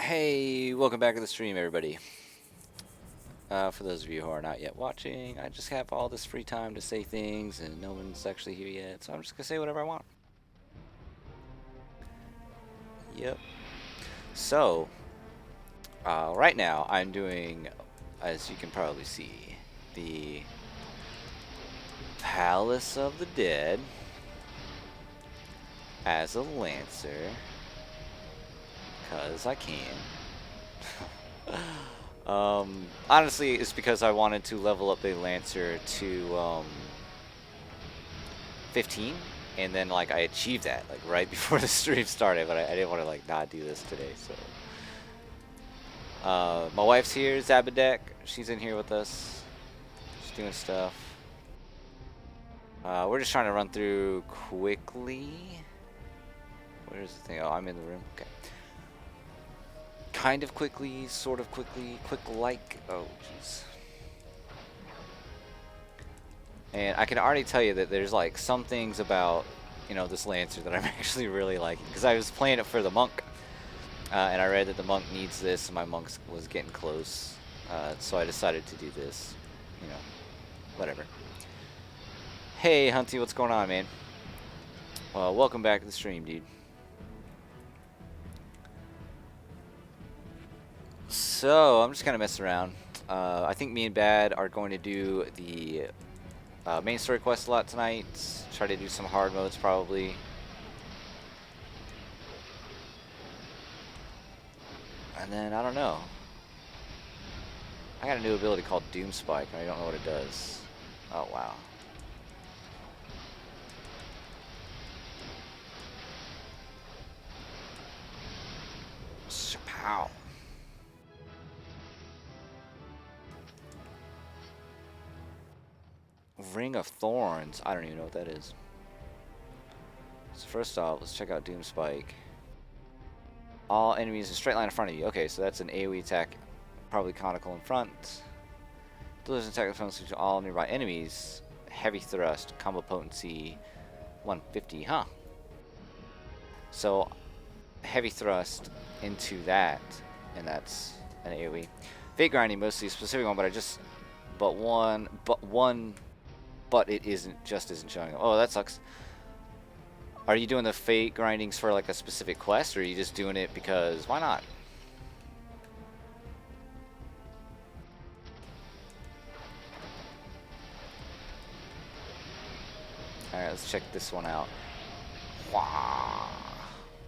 Hey, welcome back to the stream, everybody. For those of you who are not yet watching, I just have all this free time to say things, and no one's actually here yet, so I'm just gonna say whatever I want. Yep. So, right now I'm doing, as you can probably see, the Palace of the Dead as a Lancer, because I can. Honestly, it's because I wanted to level up the Lancer to 15, and then like I achieved that like right before the stream started, but I didn't want to like not do this today. So my wife's here, Zabadek. She's in here with us. She's doing stuff. We're just trying to run through quickly. Where's the thing? Oh, I'm in the room. Okay. Kind of quickly, sort of quickly, quick-like. Oh, jeez. And I can already tell you that there's like some things about, you know, this Lancer that I'm actually really liking. Because I was playing it for the monk. And I read that the monk needs this, and my monk was getting close. So I decided to do this. You know, whatever. Hey, Hunty, what's going on, man? Well, welcome back to the stream, dude. So, I'm just kind of messing around. I think me and Bad are going to do the main story quest a lot tonight. Try to do some hard modes, probably. And then, I don't know. I got a new ability called Doom Spike, and I don't know what it does. Oh, wow. Pow. Ring of Thorns. I don't even know what that is. So first off, let's check out Doom Spike. All enemies in a straight line in front of you. Okay, so that's an AoE attack, probably conical in front. Delivers an attack from to all nearby enemies. Heavy thrust, combo potency 150, huh? So heavy thrust into that, and that's an AoE. Fate grinding, mostly a specific one, but but it isn't showing up. Oh, that sucks. Are you doing the fate grindings for like a specific quest, or are you just doing it because why not? Alright, let's check this one out. Wow.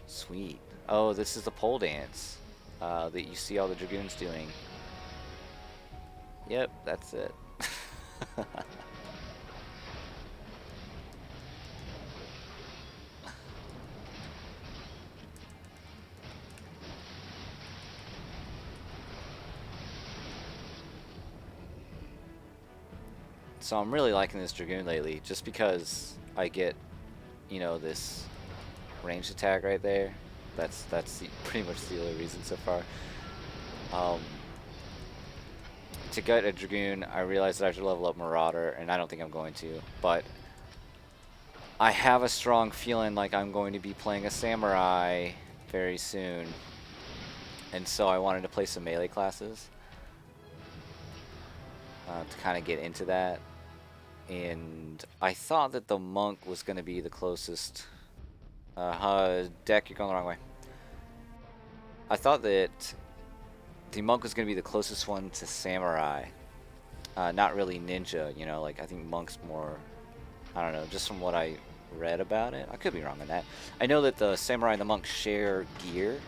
Sweet. Oh, this is the pole dance that you see all the Dragoons doing. Yep, that's it. So I'm really liking this Dragoon lately, just because I get, you know, this ranged attack right there. That's pretty much the only reason so far. To get a Dragoon, I realized that I have to level up Marauder, and I don't think I'm going to, but I have a strong feeling like I'm going to be playing a Samurai very soon, and so I wanted to play some melee classes to kind of get into that. And I thought that the monk was going to be the closest. Deck, you're going the wrong way. I thought that the monk was going to be the closest one to samurai. Not really ninja, you know, like I think monk's more, I don't know, just from what I read about it. I could be wrong on that. I know that the samurai and the monk share gear.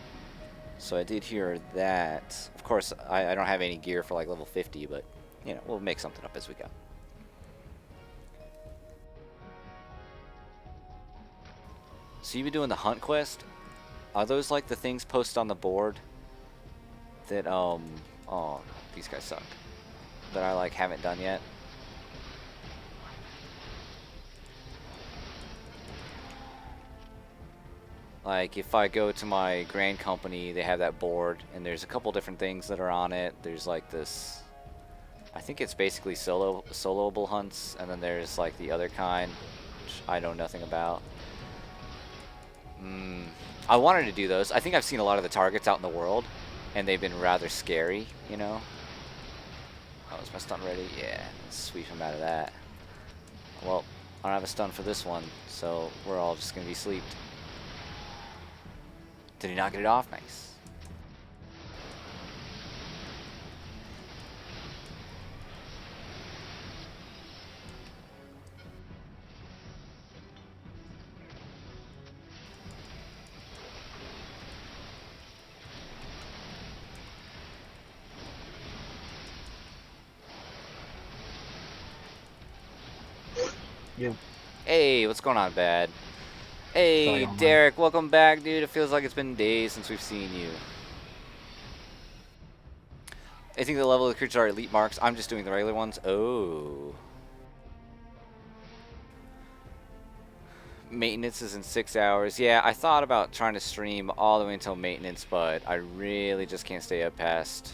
So I did hear that. Of course, I don't have any gear for like level 50, but, you know, we'll make something up as we go. So you've been doing the hunt quest? Are those like the things posted on the board that oh, these guys suck, that I like haven't done yet? Like if I go to my grand company, they have that board, and there's a couple different things that are on it. There's like this, I think it's basically soloable hunts, and then there's like the other kind, which I know nothing about. I wanted to do those. I think I've seen a lot of the targets out in the world, and they've been rather scary, you know. Oh, is my stun ready? Yeah, let's sweep him out of that. Well, I don't have a stun for this one, so we're all just gonna be sleeped. Did he not get it off? Nice. Yep. Hey, what's going on, Bad? Hey, Derek, welcome back, dude. It feels like it's been days since we've seen you. I think the level of the creatures are elite marks. I'm just doing the regular ones. Oh. Maintenance is in 6 hours. Yeah, I thought about trying to stream all the way until maintenance, but I really just can't stay up past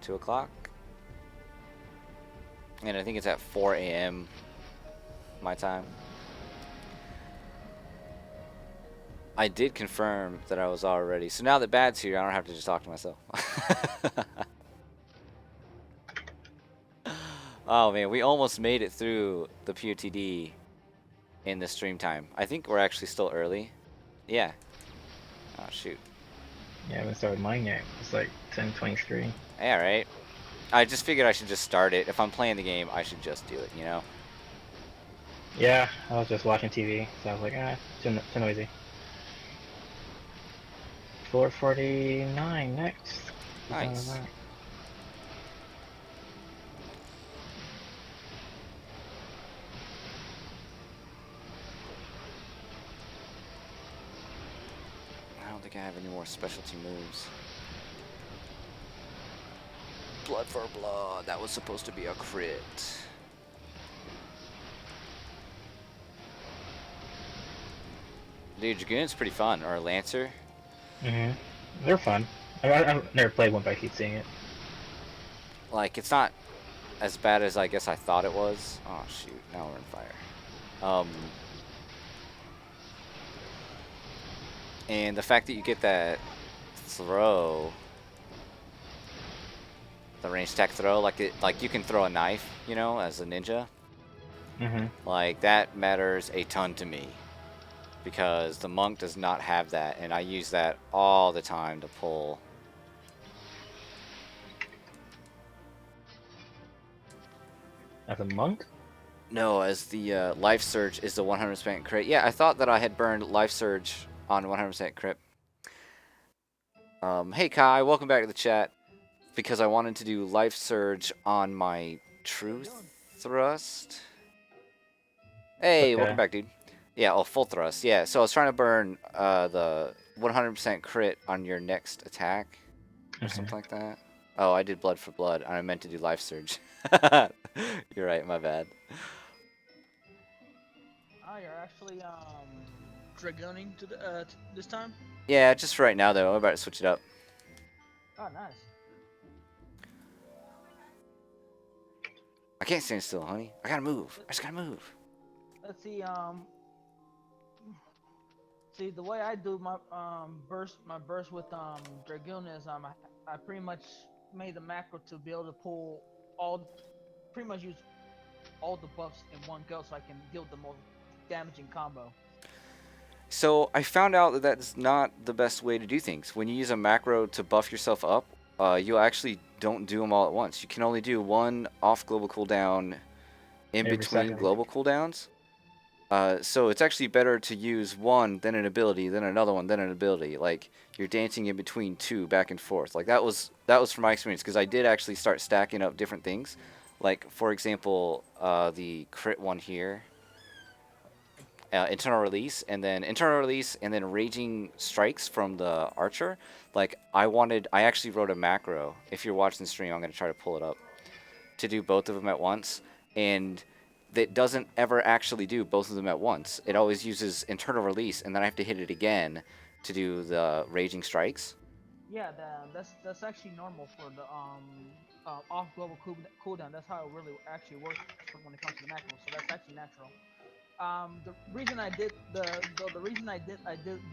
2 o'clock. And I think it's at 4 a.m. my time. I did confirm that I was all ready. So now that Bad's here, I don't have to just talk to myself. Oh man, we almost made it through the POTD in the stream time. I think we're actually still early. Yeah. Oh shoot. Yeah, I haven't started mine yet. It's like 10:23. Yeah, right. I just figured I should just start it. If I'm playing the game, I should just do it, you know? Yeah, I was just watching TV, so I was like, too noisy. 4:49 next. Nice. I don't think I have any more specialty moves. Blood for blood. That was supposed to be a crit. Dude, Dragoon's pretty fun. Or Lancer. They're fun. I've never played one, but I keep seeing it. Like, it's not as bad as I guess I thought it was. Oh, shoot. Now we're in fire. And the fact that you get that throw, the range attack throw, like you can throw a knife, you know, as a ninja. Like, that matters a ton to me. Because the monk does not have that, and I use that all the time to pull. As a monk? No, as the life surge is the 100% crit. Yeah, I thought that I had burned life surge on 100% crit. Hey Kai, welcome back to the chat. Because I wanted to do life surge on my true thrust. Hey, welcome back, dude. Yeah, full thrust. Yeah, so I was trying to burn the 100% crit on your next attack or something like that. Oh, I did blood for blood. I meant to do life surge. You're right, my bad. Oh, you're actually dragooning to the this time? Yeah, just for right now though. I'm about to switch it up. Oh, nice. I can't stand still, honey. I gotta move. I just gotta move. Let's see. See the way I do my burst with dragoon is I pretty much made the macro to be able to pull pretty much use all the buffs in one go, so I can deal the most damaging combo. So I found out that that's not the best way to do things. When you use a macro to buff yourself up, you actually don't do them all at once. You can only do one off global cooldown in between global cooldowns. So it's actually better to use one, then an ability, then another one, then an ability. Like you're dancing in between two, back and forth. Like that was from my experience, because I did actually start stacking up different things. Like for example, the crit one here. Internal release, and then raging strikes from the archer. Like I actually wrote a macro. If you're watching the stream, I'm gonna try to pull it up to do both of them at once, and that doesn't ever actually do both of them at once. It always uses internal release, and then I have to hit it again to do the raging strikes. Yeah, that's actually normal for the off global cooldown. That's how it really actually works when it comes to the macro. So that's actually natural. The reason I did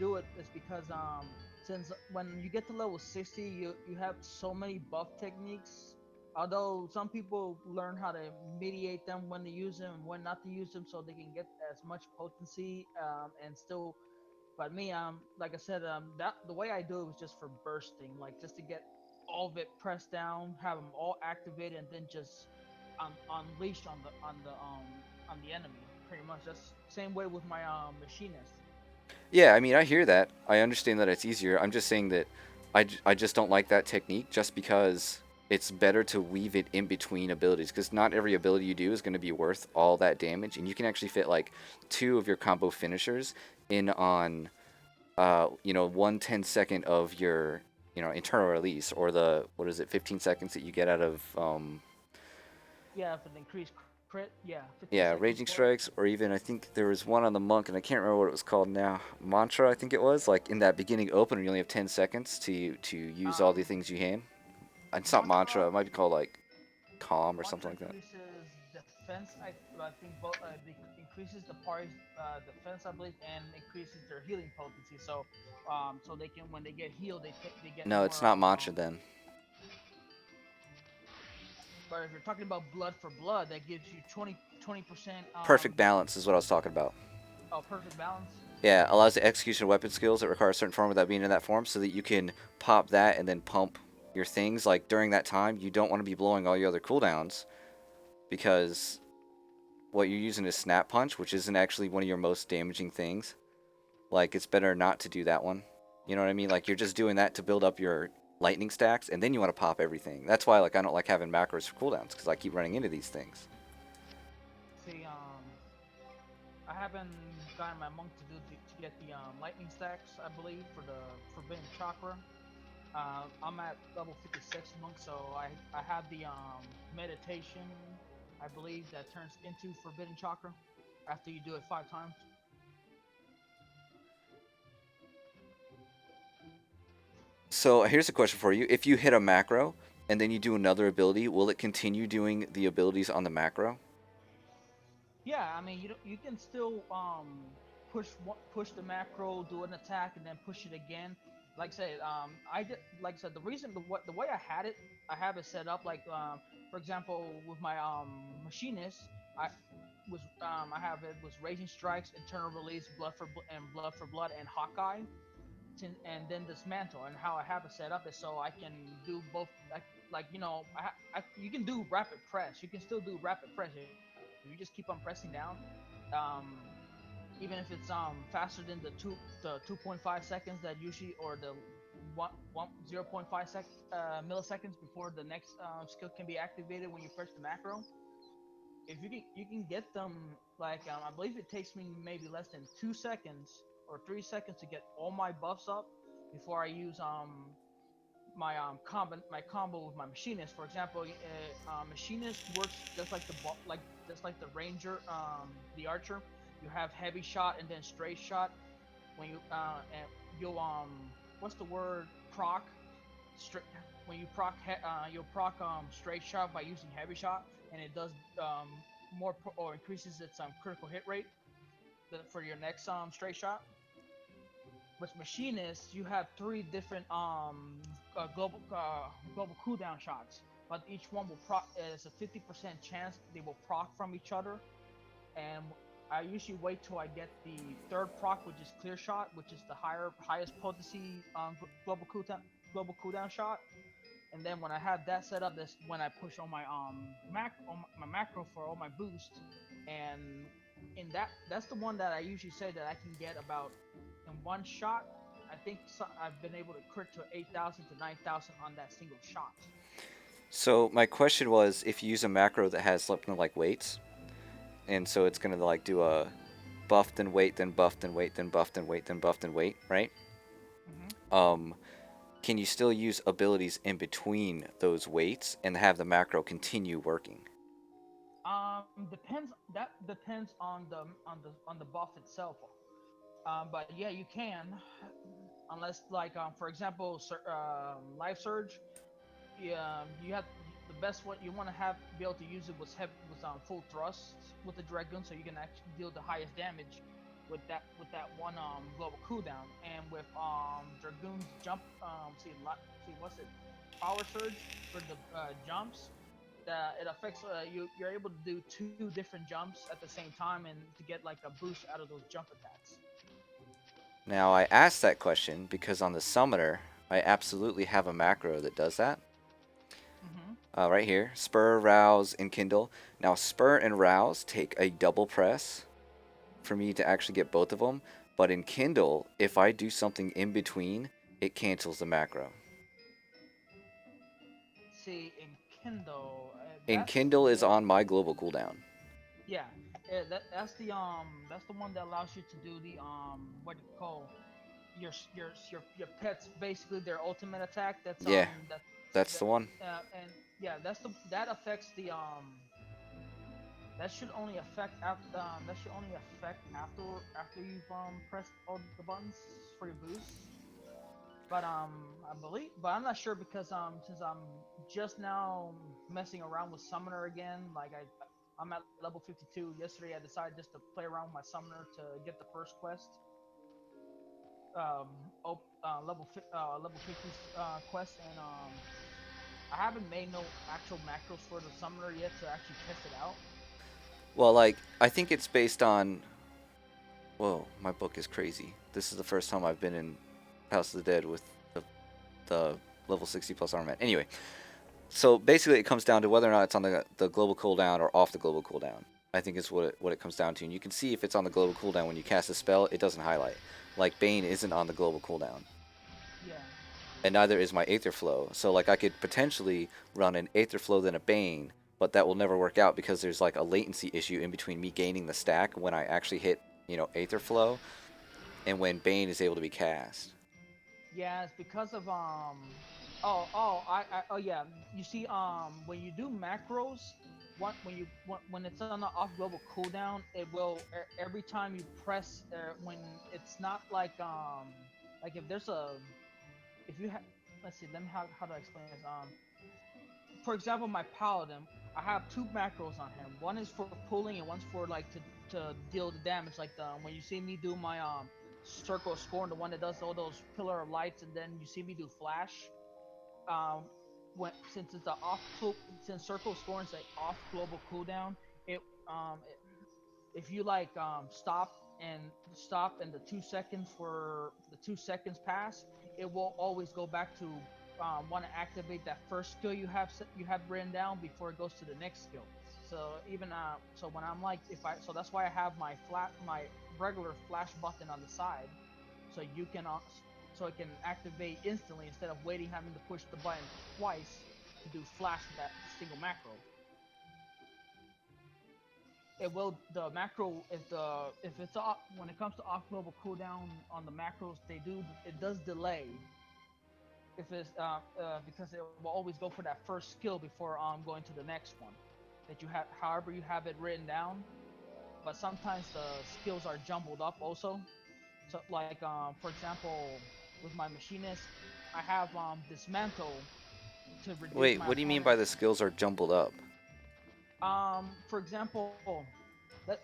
do it is because since when you get to level 60, you have so many buff techniques. Although some people learn how to mediate them, when to use them and when not to use them, so they can get as much potency and still. But me, like I said, that the way I do it was just for bursting, like just to get all of it pressed down, have them all activated, and then just unleash on the enemy. Pretty much. That's same way with my machinist. Yeah, I mean, I hear that. I understand that it's easier. I'm just saying that I just don't like that technique just because it's better to weave it in between abilities because not every ability you do is going to be worth all that damage. And you can actually fit like 2 of your combo finishers in on, 1/10 of your, internal release or the, what is it, 15 seconds that you get out of, Yeah, for the increased crit. Yeah, 15 yeah, seconds Raging for it. Strikes, or even I think there was one on the Monk, and I can't remember what it was called now. Mantra, I think it was. Like in that beginning opener, you only have 10 seconds to use all the Um, things you can. It's not Mantra. mantra It might be called like Calm or something mantra like that. increases defense. I think both increases the party's defense, I believe, and increases their healing potency. So they can when they get healed, they get No, it's more. not Mantra then. But if you're talking about blood for blood, that gives you 20% Perfect Balance is what I was talking about. oh, perfect balance. Yeah, allows the execution of weapon skills that require a certain form without being in that form, so that you can pop that and then pump your things. Like during that time, you don't want to be blowing all your other cooldowns because what you're using is Snap Punch, which isn't actually one of your most damaging things. Like it's better not to do that one. You know what I mean? Like you're just doing that to build up your lightning stacks, and then you want to pop everything. That's why like I don't like having macros for cooldowns because I keep running into these things. See, I haven't gotten my monk to get the lightning stacks. I believe for the forbidden chakra. I'm at level 56 monk, so I have the meditation. I believe that turns into forbidden chakra after you do it 5 times. So here's a question for you: if you hit a macro and then you do another ability, will it continue doing the abilities on the macro? Yeah, I mean you can still push the macro, do an attack, and then push it again. Like I said, like I said, the way I have it set up. Like for example, with my machinist, I I have it was Raging Strikes, Internal Release, Blood for Blood, and Hawkeye, and then Dismantle. And how I have it set up is so I can do both. Like you can do rapid press. You can still do rapid press if you just keep on pressing down. Um, Even if it's faster than the 2.5 seconds that usually or the 0.5 milliseconds before the next skill can be activated when you press the macro. If you can get them like I believe it takes me maybe less than 2 seconds or 3 seconds to get all my buffs up before I use my combo with my machinist. For example, machinist works just like just like the ranger, the archer. You have heavy shot and then straight shot. When you and you'll what's the word proc straight when you you'll proc straight shot by using heavy shot, and it does or increases its critical hit rate for your next straight shot. With machinists, you have 3 different global cooldown shots, but each one will proc. There's a 50% chance they will proc from each other, and I usually wait till I get the third proc, which is clear shot, which is the highest potency global cooldown shot. And then when I have that set up, that's when I push on my my macro for all my boost, and in that's the one that I usually say that I can get about in one shot. I think I've been able to crit to 8,000 to 9,000 on that single shot. So my question was, if you use a macro that has something like weights, and so it's gonna like do a buff then wait then buff then wait then buff then wait then buff then wait, right? Hmm. Um, can you still use abilities in between those weights and have the macro continue working? Depends. That depends on the buff itself. But yeah, you can, unless like for example, life surge. Yeah, you have the best one. You want to have be able to use it was full thrust with the dragoon, so you can actually deal the highest damage. with that one global cooldown, and with Dragoon's jump see what's it, power surge for the jumps, that it affects you're able to do two different jumps at the same time and to get like a boost out of those jump attacks. Now, I asked that question because on the Summoner, I absolutely have a macro that does that. Mm-hmm. Right here, Spur, Rouse, and Kindle. Now, Spur and Rouse take a double press for me to actually get both of them. But in Kindle, if I do something in between, it cancels the macro. See, in Kindle, And that's Kindle is more. on my global cooldown. Yeah, that's the one that allows you to do the what do you call your pets, basically their ultimate attack. Yeah, that's That the one. and yeah, that affects the that should only affect after after you've pressed all the buttons for your boost. But I believe, but I'm not sure because since I'm just now messing around with Summoner again, like I'm at level 52. Yesterday I decided just to play around with my Summoner to get the first quest. Level 50 quest, and I haven't made no actual macros for the Summoner yet to actually test it out. Well, like, I think it's based on. Whoa, my book is crazy. This is the first time I've been in House of the Dead with the level 60 plus armament. Anyway, so basically it comes down to whether or not it's on the global cooldown or off the global cooldown. I think is what it comes down to. And you can see if it's on the global cooldown when you cast a spell, it doesn't highlight. Like Bane isn't on the global cooldown. Yeah. And neither is my Aether Flow. So like I could potentially run an Aether Flow then a Bane, but that will never work out because there's like a latency issue in between me gaining the stack when I actually hit, Aether Flow and when Bane is able to be cast. Yeah, it's because of oh yeah. You see, when you do macros, when it's on the off global cooldown, it will every time you press when it's not like if there's a if you have, let's see, let me how do I explain this, for example, my paladin, I have two macros on him. One is for pulling and one's for like to deal the damage. Like the when you see me do my circle of scorn, the one that does all those pillar of lights, and then you see me do flash. Um, when since it's a since circle of scorn is a off global cooldown, it if you like stop and the 2 seconds for the 2 seconds pass, it will always go back to want to activate that first skill you have written down before it goes to the next skill. So even so when I'm like if I so that's why I have my regular flash button on the side, so you can so it can activate instantly instead of waiting having to push the button twice to do flash with that single macro. It will the macro if it's off when it comes to off global cooldown on the macros, it does delay if it's because it will always go for that first skill before going to the next one that you have, however you have it written down. But sometimes the skills are jumbled up also. So like for example, with my machinist, I have dismantle to reduce Wait, my what do you mean by the opponent's. skills are jumbled up? For example, that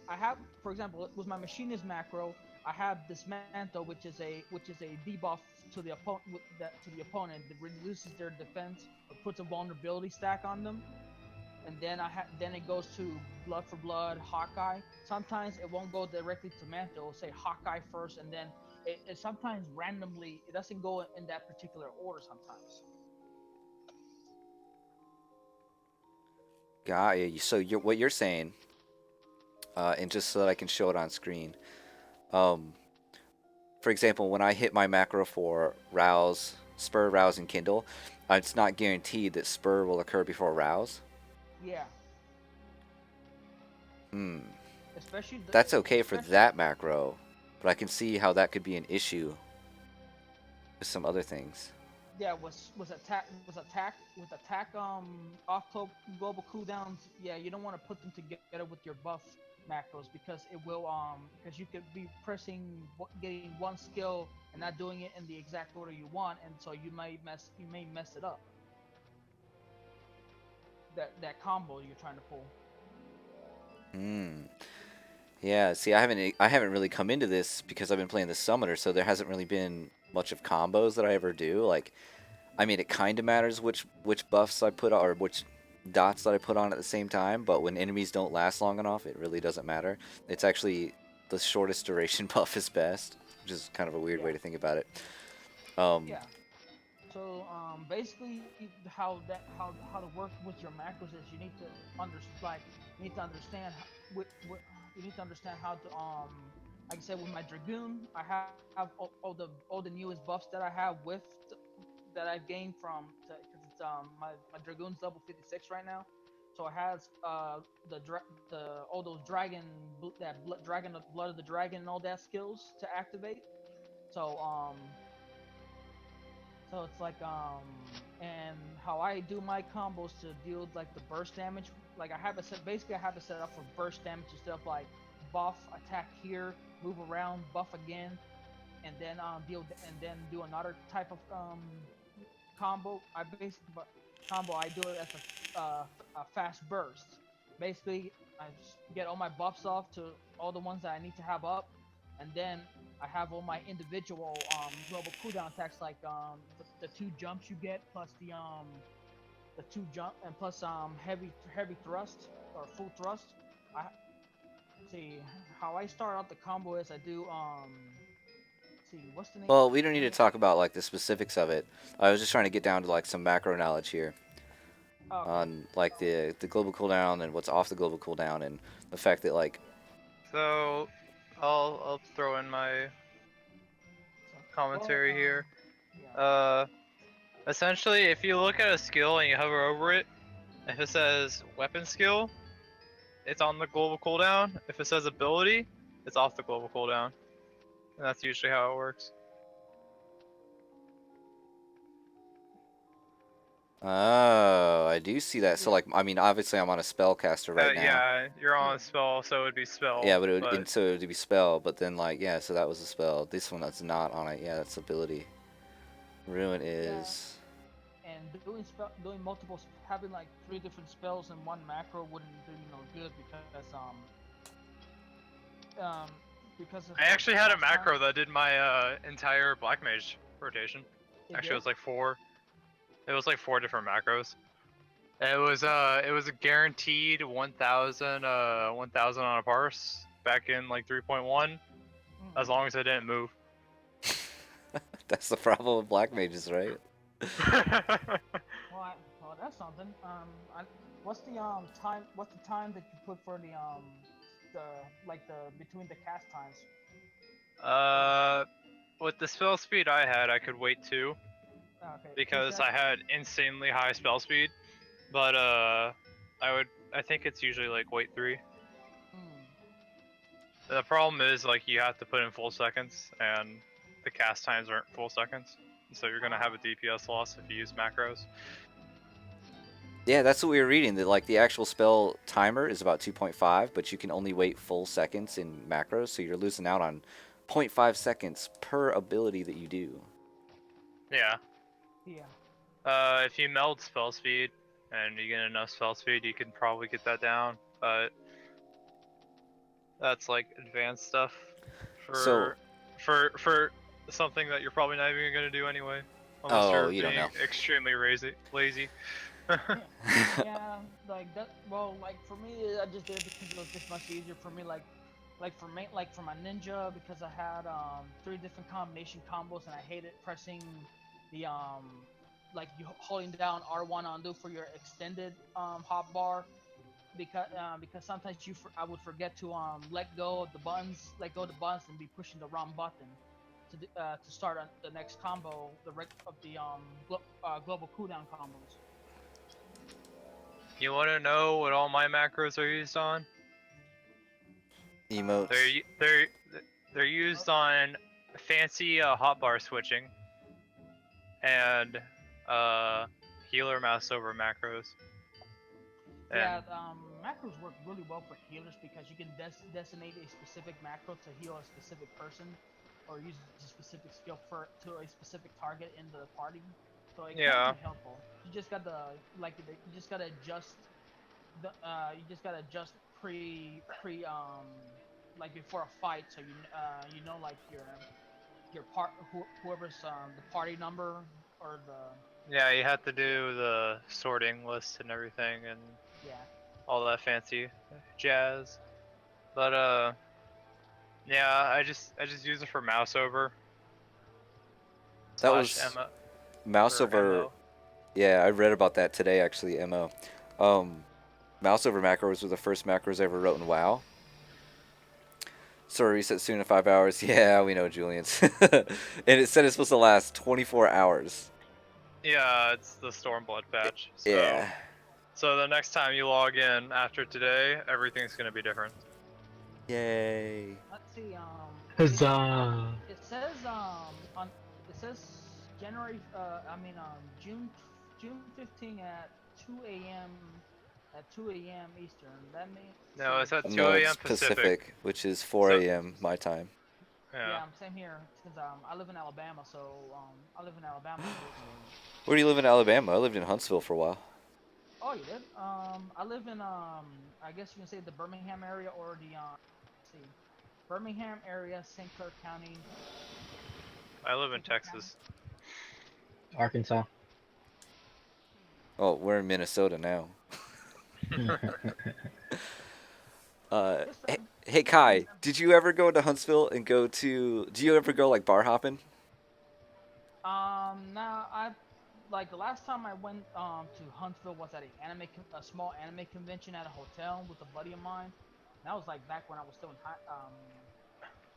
I have, for example, with my machinist macro, I have dismantle, which is a debuff to the opponent that reduces their defense or puts a vulnerability stack on them. And then it goes to blood for blood, Hawkeye. Sometimes it won't go directly to mantle. It'll say Hawkeye first, and then it sometimes randomly it doesn't go in that particular order sometimes. Got you. So what you're saying, and just so that I can show it on screen, um, for example, when I hit my macro for Rouse, Spur, Rouse, and Kindle, it's not guaranteed that Spur will occur before Rouse. Yeah, Hmm. especially That's okay for especially that macro, but I can see how that could be an issue with some other things. yeah, was attack off global cooldowns. Yeah, you don't want to put them together with your buff macros because it will because you could be getting one skill and not doing it in the exact order you want, and so you may mess it up, that combo you're trying to pull. Hmm. Yeah, see, I haven't really come into this because I've been playing the summoner, so there hasn't really been much of combos that I ever do. Like, I mean, it kind of matters which buffs I put on or which dots that I put on at the same time, but when enemies don't last long enough, it really doesn't matter. It's actually the shortest duration buff is best, which is kind of a weird Yeah, way to think about it. Um, yeah. So basically, how to work with your macros is you need to you need to understand you need to understand how to like I said with my dragoon, I have all the newest buffs that I have with that I've gained from because it's my dragoon's level 56 right now, so it has the all those dragon blood of the dragon and all that skills to activate. So it's like and how I do my combos to deal like the burst damage. Like I have it set basically I have it set up for burst damage instead of like buff, attack here, move around, buff again, and then and then do another type of combo. I do it as a fast burst. Basically, I just get all my buffs off to all the ones that I need to have up, and then I have all my individual global cooldown attacks like the two jumps you get plus the two jump and plus heavy thrust or full thrust. I see how I start out the combo is I do see what's the name well, we don't need the to name talk about like the specifics of it. I was just trying to get down to like some macro knowledge here okay. on like the global cooldown and what's off the global cooldown and the fact that like So, I'll throw in my So well commentary here. yeah. Uh, Essentially, if you look at a skill and you hover over it, if it says weapon skill, it's on the global cooldown. If it says ability, it's off the global cooldown. And that's usually how it works. oh, I do see that. So Yeah. like I mean obviously I'm on a spellcaster right now. Yeah, you're on Yeah. a spell, so it would be spell, Yeah, but but so it would be spell, but then like yeah, so that was a spell. This one that's not on it. Yeah, that's ability. Ruin Yeah. is And doing multiple having like three different spells in one macro wouldn't do you no good um because of I actually had a last time macro that did my entire black mage rotation. it Actually, it did. was like four. It was like four different macros. It was a guaranteed 1000 on a parse back in like 3.1 as Mm. long as I didn't move. that's the problem with black mages, right? Well, well, that's something. What's the time? What's the time that you put for the like the between the cast times? uh with the spell speed I had, I could wait 2 Okay, two because I seconds. had insanely high spell speed, but I think it's usually like wait 3. Mm. The problem is like you have to put in full seconds and the cast times aren't full seconds. So you're gonna have a Ah. DPS loss if you use macros. Yeah, that's what we were reading. That like the actual spell timer is about 2.5, but you can only wait full seconds in macros, so you're losing out on 0.5 seconds per ability that you do. Yeah. Yeah. If you meld spell speed and you get enough spell speed, you can probably get that down. But that's like advanced stuff So, for something that you're probably not even gonna do anyway, unless oh, you're you don't being know. extremely lazy. Yeah. Yeah. Like that. Well, like for me, I just did it because it was just much easier for me. Like for my ninja because I had three different combination combos and I hated pressing the like you holding down R1 undo for your extended hot bar because sometimes I would forget to let go of the buttons and be pushing the wrong button to start the next combo of the global cooldown combos. You want to know what all my macros are used on? They're Emotes. u- they're they're used on fancy hotbar switching and uh, healer mouse over macros. And Yeah, macros work really well for healers because you can designate a specific macro to heal a specific person, or use a specific skill for to a specific target in the party. So it can yeah, be helpful. You just gotta adjust the you just gotta adjust like before a fight, so you know like your whoever's the party number or the Yeah, you have to do the sorting list and everything and yeah. all that fancy jazz. But yeah, I just use it for mouse over That slash was MO mouse or over. MO. Yeah, I read about that today actually. Mouse over macros were the first macros I ever wrote in WoW. Sorry, reset soon in 5 hours. Yeah, we know, Julian's. And it said it's supposed to last 24 hours. Yeah, it's the Stormblood patch. So Yeah. so the next time you log in after today, everything's gonna be different. Yay. Let's see. Huzzah! It says on it says January. June 15 at 2 a.m. at 2 a.m. Eastern. That means No, it's at 2 No, it's a.m. Pacific. Pacific, which is 4 So a.m. my time. yeah. yeah, same here. Since I live in Alabama, so I live in Alabama. Where do you live in Alabama? I lived in Huntsville for a while. Oh, you did? I live in I guess you can say the Birmingham area or the let's see, Birmingham area, St. Clair County. I live in St. Clair County. Texas. Arkansas. Oh, we're in Minnesota now. Just Hey, saying. hey Kai, did you ever go to Huntsville and go to? Do you ever go like bar hopping? Now I like the last time I went to Huntsville was at a small anime convention at a hotel with a buddy of mine. And that was like back when I was still in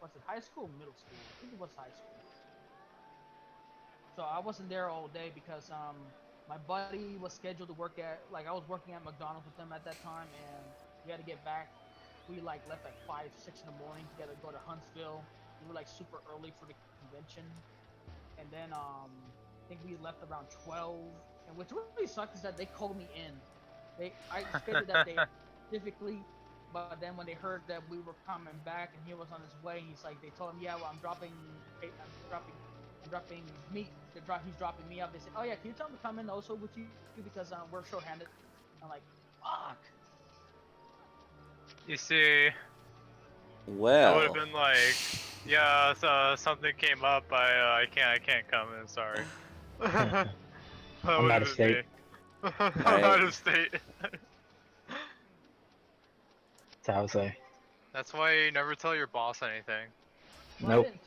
was it high school or middle school? I think it was high school. So I wasn't there all day because my buddy was scheduled to work at like I was working at McDonald's with them at that time, and we had to get back. We like left at 5, 6 in the morning to get to go to Huntsville. We were like super early for the convention, and then I think we left around 12. And what's really sucked is that they called me in. I stayed that day specifically, but then when they heard that we were coming back and he was on his way, he's like, they told him, yeah, well, I'm dropping meat. He's dropping me off. They said, oh yeah, can you tell him to come in also with you because we're short-handed. I'm like, fuck. You see, I would have Well, been like, yeah, so something came up. I can't come in. Sorry. That I'm would out have of been state. me. I'm I out of state. That's how I say. That's why you never tell your boss anything. Well, I Nope. didn't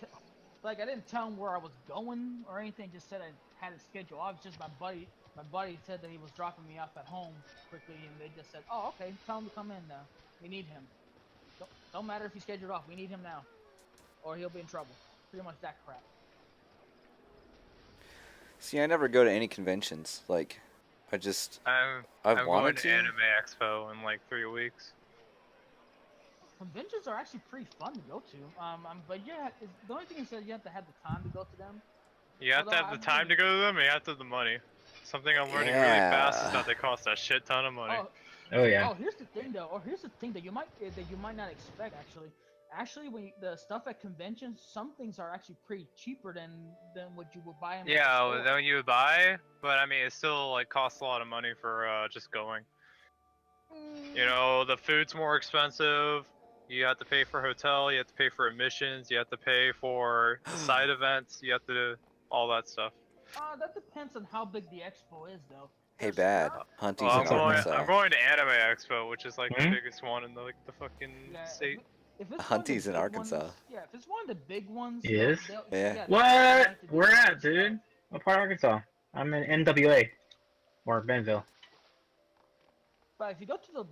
I didn't tell him where I was going or anything. Just said I had a schedule. I was just my buddy. My buddy said that he was dropping me off at home quickly, and they just said, "Oh, okay, tell him to come in now. We need him. Don't matter if he's scheduled off. We need him now, or he'll be in trouble." Pretty much that crap. see. I never go to any conventions. Like, I've I'm wanted going to to. Anime Expo in like 3 weeks. Conventions are actually pretty fun to go to. But yeah, the only thing is that you have to have the time to go to them. You have Although to have the I've been, time to go to them, and you have to have the money. Something I'm learning really fast is Yeah. that they cost a shit ton of money. oh, Oh yeah. Oh, here's the thing though. Or here's the thing that you might not expect actually. Actually, the stuff at conventions, some things are actually pretty cheaper than what you would buy in like a Yeah, store. then you would buy, but I mean, it still like costs a lot of money for just going. You Mm, know, the food's more expensive. You have to pay for hotel. You have to pay for admissions. You have to pay for the side events. You have to do all that stuff. that depends on how big the expo is though. Hey, There bad. are Well, Hunties in What's up, man? I'm Arkansas. going to Anime Expo, which is like the Hmm? biggest one in the like the fucking yeah. state. If it's one of the Hunties in big ones, Arkansas. yeah. If it's one of the big ones, Yes. Yeah. yeah, they What? like to do Where a lot at, of stuff. dude? What part of Arkansas? I'm in NWA or Bentonville. But if you go to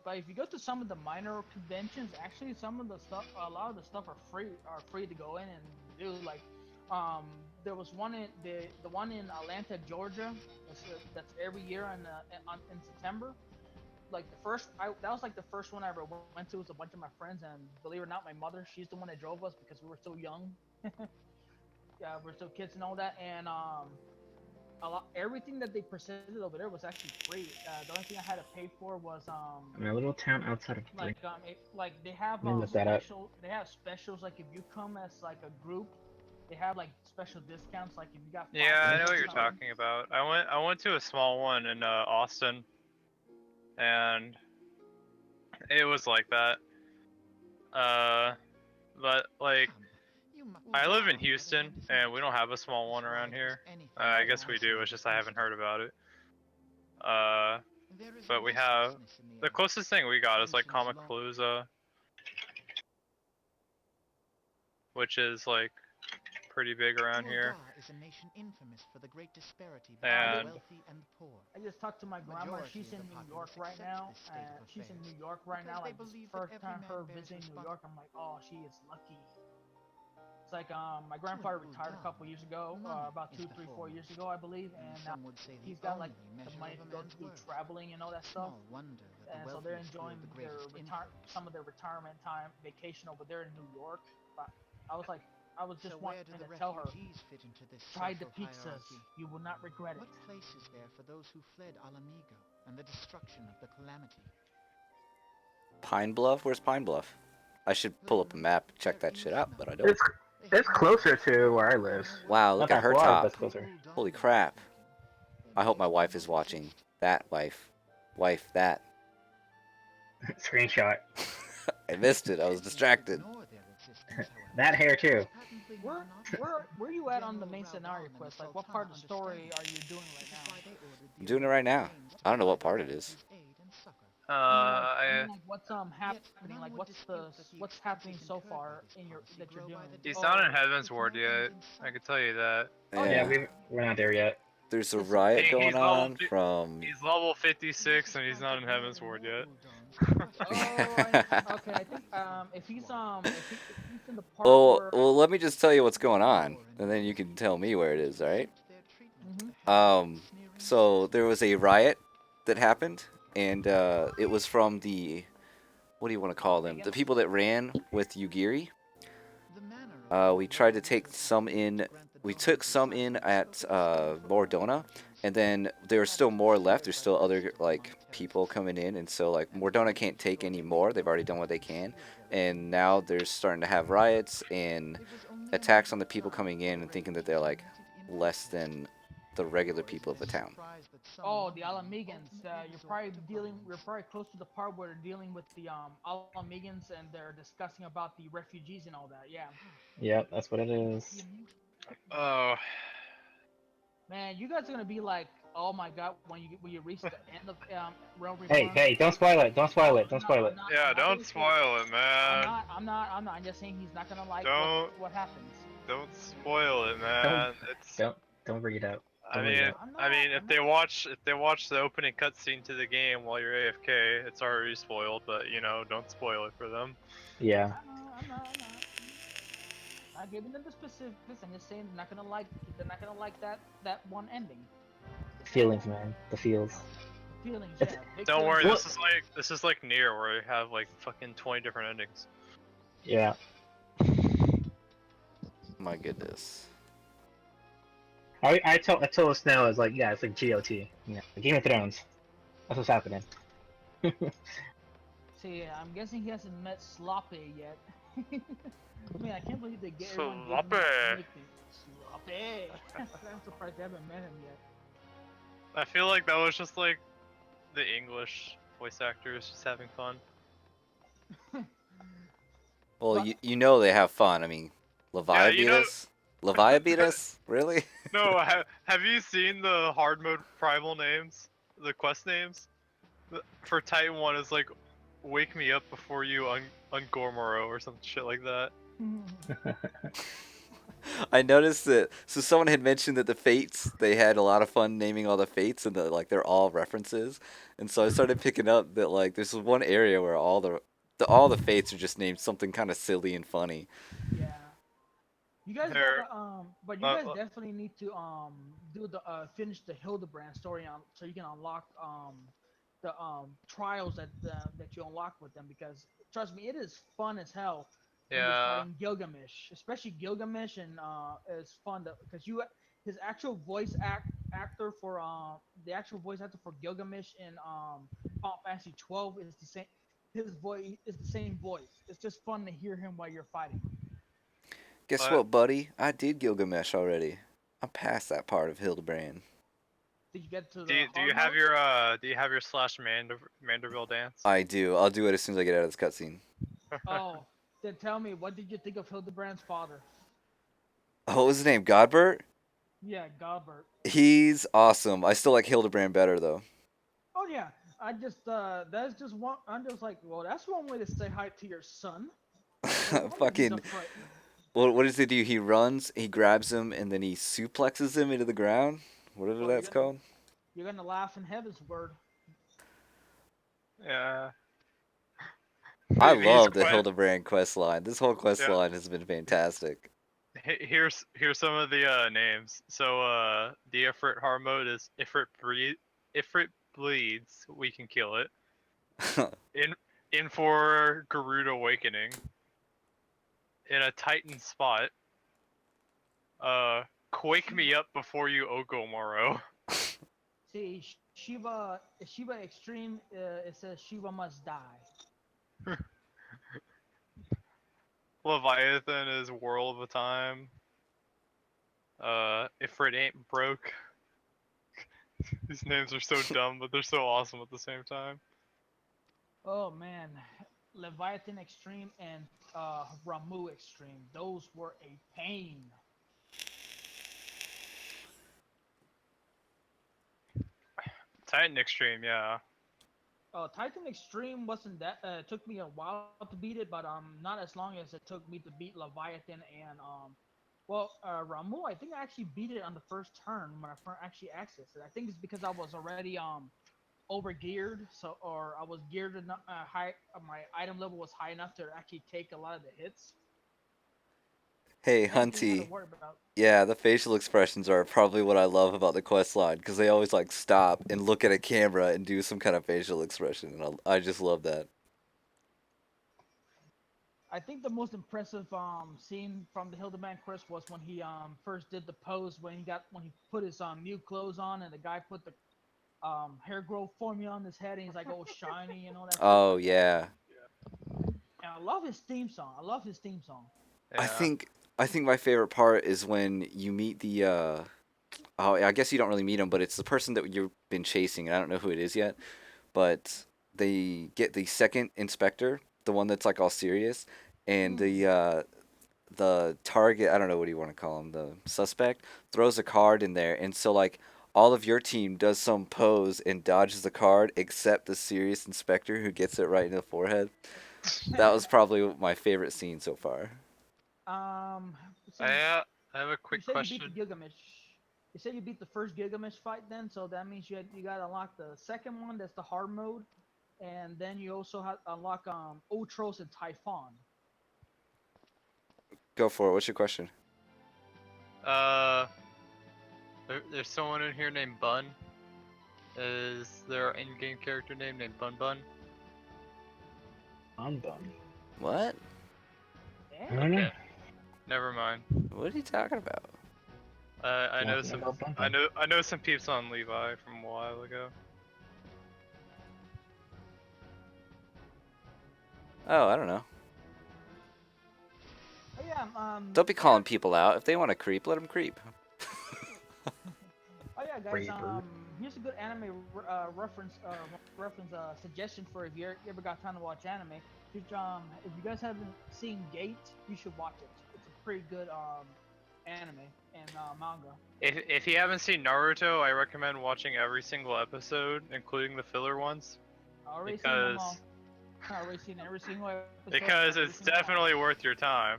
but if you go to some of the minor conventions, actually some of the stuff, a lot of the stuff are free to go in and do. Like, um, there was one in the one in Atlanta, Georgia. That's every year in September. Like that was like the first one I ever went to with a bunch of my friends, and believe it or not, my mother, she's the one that drove us because we were so young. Yeah, we're still kids and all that, and everything that they presented over there was actually free. The only thing I had to pay for was I'm in a little town outside of Flint. like they have Let me look that up. specials like if you come as like a group, they have like special discounts like if you got five Yeah, I know people what or you're something. talking about. I went to a small one in Austin, and it was like that. But like, I live in Houston, and we don't have a small one around here. I guess we do. It's just I haven't heard about it. But we have the closest thing we got is like Comicpalooza, which is like pretty big around here. And I just talked to my grandma. She's in New York right now. She's in New York right now. Like first time her visiting New York, I'm like, oh, she is lucky. It's like my grandfather retired a couple years ago, about 2, 3, 4 years ago, I believe, and he's got like the money to go do traveling and all that stuff. And so they're enjoying their some of their retirement time vacation over there in New York. But I was just wanting to tell her, try the pizzas. You will not regret it. What place is there for those who fled Alamigo and the destruction of the calamity? Pine Bluff? Where's Pine Bluff? I should pull up a map and check that shit out, but I don't. It's closer to where I live. Wow, Not look at that her far, top. but it's closer. Holy crap. I hope my wife is watching. That wife. Wife, that. Screenshot. I missed it. I was distracted. That hair too. Where are you at on the main scenario quest? Like, what part of the story are you doing right now? I'm doing it right now. I don't know what part it is. I mean, like, what's happening? Like, what's happening so far in that you're doing? he's not in Heaven's Ward yet. I can tell you that. Oh, Yeah, Yeah. we're not there yet. There's a riot He's going level on fi- from... He's level 56 and he's not in Heaven's Ward yet. Okay. I think if he's in the part where Well, let me just tell you what's going on, and then you can tell me where it is, alright? So there was a riot that happened, and it was from the... What do you want to call them? The people that ran with Yugiri. We tried to take some in... We took some in at Mordona, and then there's still more left. There's still other like people coming in, and so like Mordona can't take any more. They've already done what they can, and now they're starting to have riots and attacks on the people coming in and thinking that they're like less than the regular people of the town. oh, the Alamegans, you're probably close to the part where they're dealing with the Alamegans and they're discussing about the refugees and all that. Yeah. Yep, that's what it is. Oh. Man, you guys are gonna be like, oh my god, when you reach the end of Realm Reborn. Hey, don't spoil it. Don't spoil it. Don't spoil it. Yeah, don't spoil it, man. I'm not. I'm just saying he's not gonna like what happens. Don't spoil it, man. Don't bring it up. I mean, if they watch the opening cutscene to the game while you're AFK, it's already spoiled. But you know, don't spoil it for them. Yeah. I'm not giving them the specifics. I'm just saying they're not gonna like that one ending. Feelings, man. The feels. Feelings, yeah. Don't worry, this is like Nier, where you have like fucking 20 different endings. Yeah. My goodness. I told Snow, I was like, yeah, it's like GOT. Yeah, Game of Thrones. That's what's happening. See, I'm guessing he hasn't met Sloppy yet. I mean, I can't believe they get Sloppy. Sloppy. I'm surprised they haven't met him yet. I feel like that was just like the English voice actors just having fun. Well, you know they have fun. I mean, Leviathan beat us? Leviathan beat us? Really? No, have you seen the hard mode Primal names? The quest names? For Titan 1 is like, wake me up before you Ungormoro or some shit like that. I noticed that, so someone had mentioned that the fates, they had a lot of fun naming all the fates, and like they're all references, and so I started picking up that like there's one area where all the fates are just named something kind of silly and funny. Yeah. You guys but you guys definitely need to do the finish the Hildebrand story so you can unlock the trials that you unlock with them, because trust me, it is fun as hell. Yeah. Fighting Gilgamesh, especially Gilgamesh, and it's fun because his actual voice actor for Gilgamesh in Final Fantasy 12 is the same. His voice is the same voice. It's just fun to hear him while you're fighting. Guess what, buddy? I did Gilgamesh already. I'm past that part of Hildebrand. Did you get to the do you have your slash Manderville dance? I do. I'll do it as soon as I get out of this cutscene. Oh, Then tell me, what did you think of Hildebrand's father? Oh, what was his name? Godbert? Yeah, Gobert. He's awesome. I still like Hildebrand better though. Oh yeah, I just that's just one. I'm just like, well, that's one way to say hi to your son. No wonder he's Fucking afraid. what does he do? He runs, he grabs him, and then he suplexes him into the ground. Whatever Well, that's called. you're gonna laugh in heaven's word. Yeah. I These love the Hildebrand quest line. This whole quest Yeah. line has been fantastic. Here's some of the names. So the Ifrit hard mode is Ifrit bleeds, we can kill it. In for Garud Awakening. In a Titan spot. Quake me up before you Ogomoro. See, Shiva Extreme. It says Shiva must die. Leviathan is World of a Time. Ifrit ain't broke. These names are so dumb, but they're so awesome at the same time. Oh man, Leviathan Extreme and Ramu Extreme. Those were a pain. Titan Extreme, yeah. Titan Extreme wasn't that. It took me a while to beat it, but not as long as it took me to beat Leviathan and Ramu. I think I actually beat it on the first turn when I actually accessed it. I think it's because I was already over geared, so or I was geared enough high. My item level was high enough to actually take a lot of the hits. Hey, Then I didn't have to Hunty. worry about. Yeah, the facial expressions are probably what I love about the quest line because they always like stop and look at a camera and do some kind of facial expression, and I just love that. I think the most impressive scene from the Hildebrand quest was when he first did the pose when he put his new clothes on and the guy put the hair growth formula on his head and he's like all shiny and all that stuff Oh like that. yeah, And I love his theme song. I love his theme song. I Yeah. think I think my favorite part is when you meet the oh, I guess you don't really meet him, but it's the person that you've been chasing, and I don't know who it is yet. But they get the second inspector, the one that's like all serious, and the target, I don't know what you want to call him, the suspect throws a card in there, and so like all of your team does some pose and dodges the card, except the serious inspector who gets it right in the forehead. That was probably my favorite scene so far. um, so I have a you quick said you beat the question. Gilgamesh. You said you beat the first Gilgamesh fight then, so that means you got to unlock the second one. That's the hard mode, and then you also have to unlock Ultros and Typhon. Go for it. What's your question? Uh, there's someone in here named Bun. Is there an in-game character named Bun Bun? I'm done. What? I Yeah. don't know. Never mind. What are you talking about? I know Nothing some. about Bun I Bun. know some peeps on Levi from a while ago. Oh, I don't know. Oh yeah. Don't be calling people out. If they want to creep, let them creep. Oh yeah, guys. Raper. Here's a good anime reference suggestion for if you ever got time to watch anime. If you guys haven't seen Gate, you should watch it. It's a pretty good anime and manga. If you haven't seen Naruto, I recommend watching every single episode, including the filler ones, I already seen them all. because I already seen every single episode. because every it's single one. definitely worth your time.